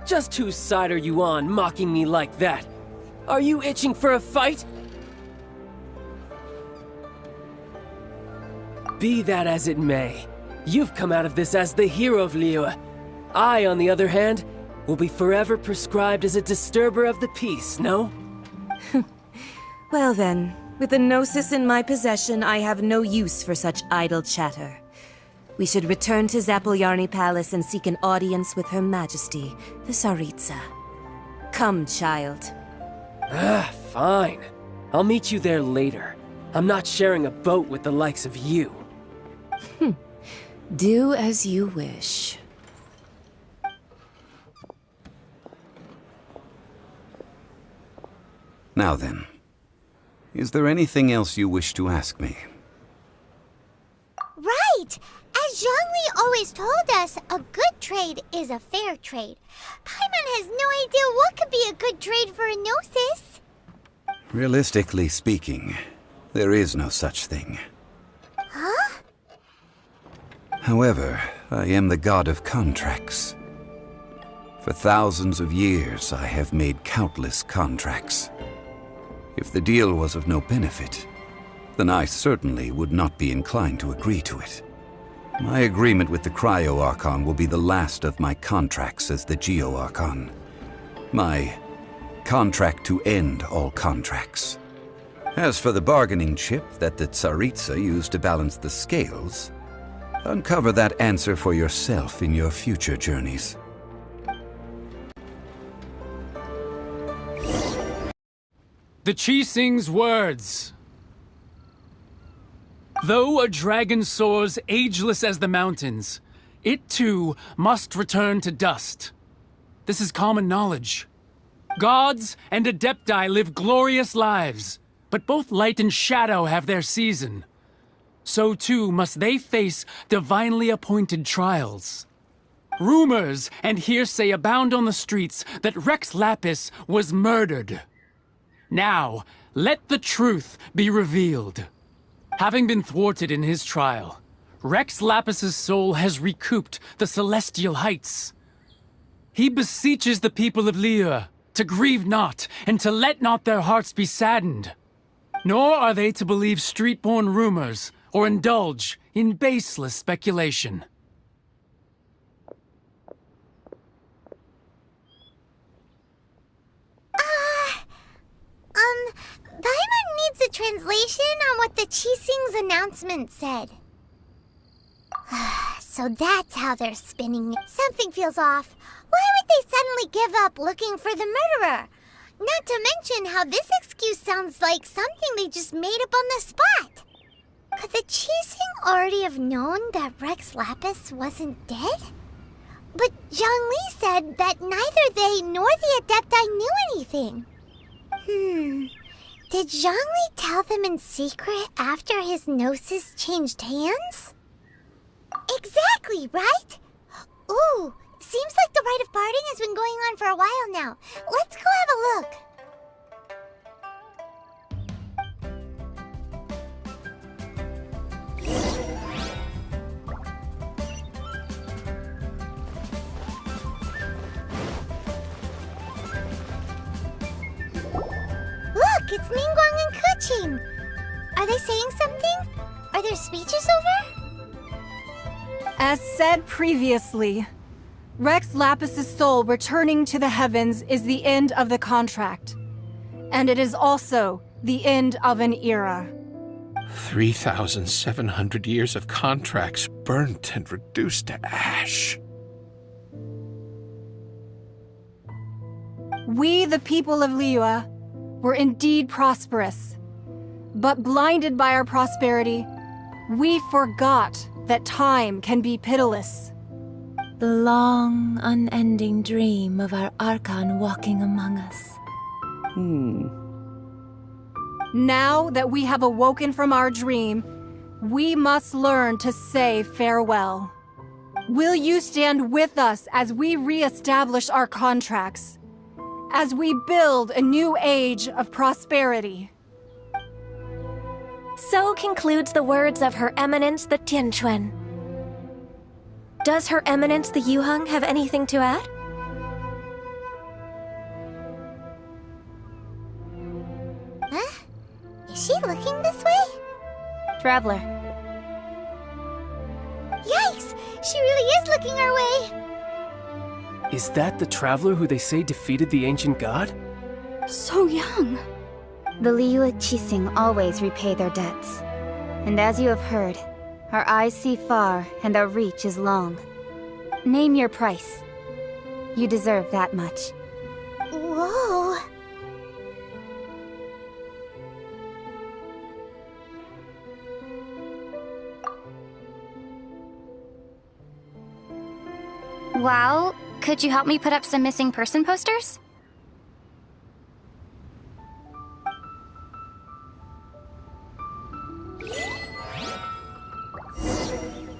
Just whose side are you on, mocking me like that? Are you itching for a fight? Be that as it may, you've come out of this as the hero of Liyue. I, on the other hand, will be forever prescribed as a disturber of the peace, no? Well then, with the Gnosis in my possession, I have no use for such idle chatter. We should return to Zapolyarny Palace and seek an audience with Her Majesty, the Tsaritsa. Come, child. Fine. I'll meet you there later. I'm not sharing a boat with the likes of you. Do as you wish. Now then, is there anything else you wish to ask me? Right! As Zhongli always told us, a good trade is a fair trade. Paimon has no idea what could be a good trade for a Gnosis. Realistically speaking, there is no such thing. Huh? However, I am the god of contracts. For thousands of years, I have made countless contracts. If the deal was of no benefit, then I certainly would not be inclined to agree to it. My agreement with the Cryo-Archon will be the last of my contracts as the Geo-Archon. My contract to end all contracts. As for the bargaining chip that the Tsaritsa used to balance the scales, uncover that answer for yourself in your future journeys. The Qixing's words. Though a dragon soars ageless as the mountains, it too must return to dust. This is common knowledge. Gods and Adepti live glorious lives, but both light and shadow have their season. So too must they face divinely appointed trials. Rumors and hearsay abound on the streets that Rex Lapis was murdered. Now, let the truth be revealed. Having been thwarted in his trial, Rex Lapis's soul has recouped the celestial heights. He beseeches the people of Liyue to grieve not and to let not their hearts be saddened. Nor are they to believe street-born rumors or indulge in baseless speculation. Paimon needs a translation on what the Qixing's announcement said. So that's how they're spinning. Something feels off. Why would they suddenly give up looking for the murderer? Not to mention how this excuse sounds like something they just made up on the spot. Could the Qixing already have known that Rex Lapis wasn't dead? But Zhongli said that neither they nor the Adepti knew anything. Did Zhongli tell them in secret after his gnosis changed hands? Exactly, right? Ooh, seems like the rite of parting has been going on for a while now. Let's go have a look. Look, it's Ningguang and Keqing. Are they saying something? Are their speeches over? As said previously, Rex Lapis's soul returning to the heavens is the end of the contract. And it is also the end of an era. 3,700 years of contracts burnt and reduced to ash. We, the people of Liyue, were indeed prosperous. But blinded by our prosperity, we forgot that time can be pitiless. The long, unending dream of our Archon walking among us. Now that we have awoken from our dream, we must learn to say farewell. Will you stand with us as we re-establish our contracts? As we build a new age of prosperity? So concludes the words of Her Eminence the Tianquan. Does Her Eminence the Yuheng have anything to add? Huh? Is she looking this way? Traveler. Yikes! She really is looking our way! Is that the traveler who they say defeated the ancient god? So young. The Liyue Qixing always repay their debts. And as you have heard, our eyes see far and our reach is long. Name your price. You deserve that much. Whoa! Well, could you help me put up some missing person posters?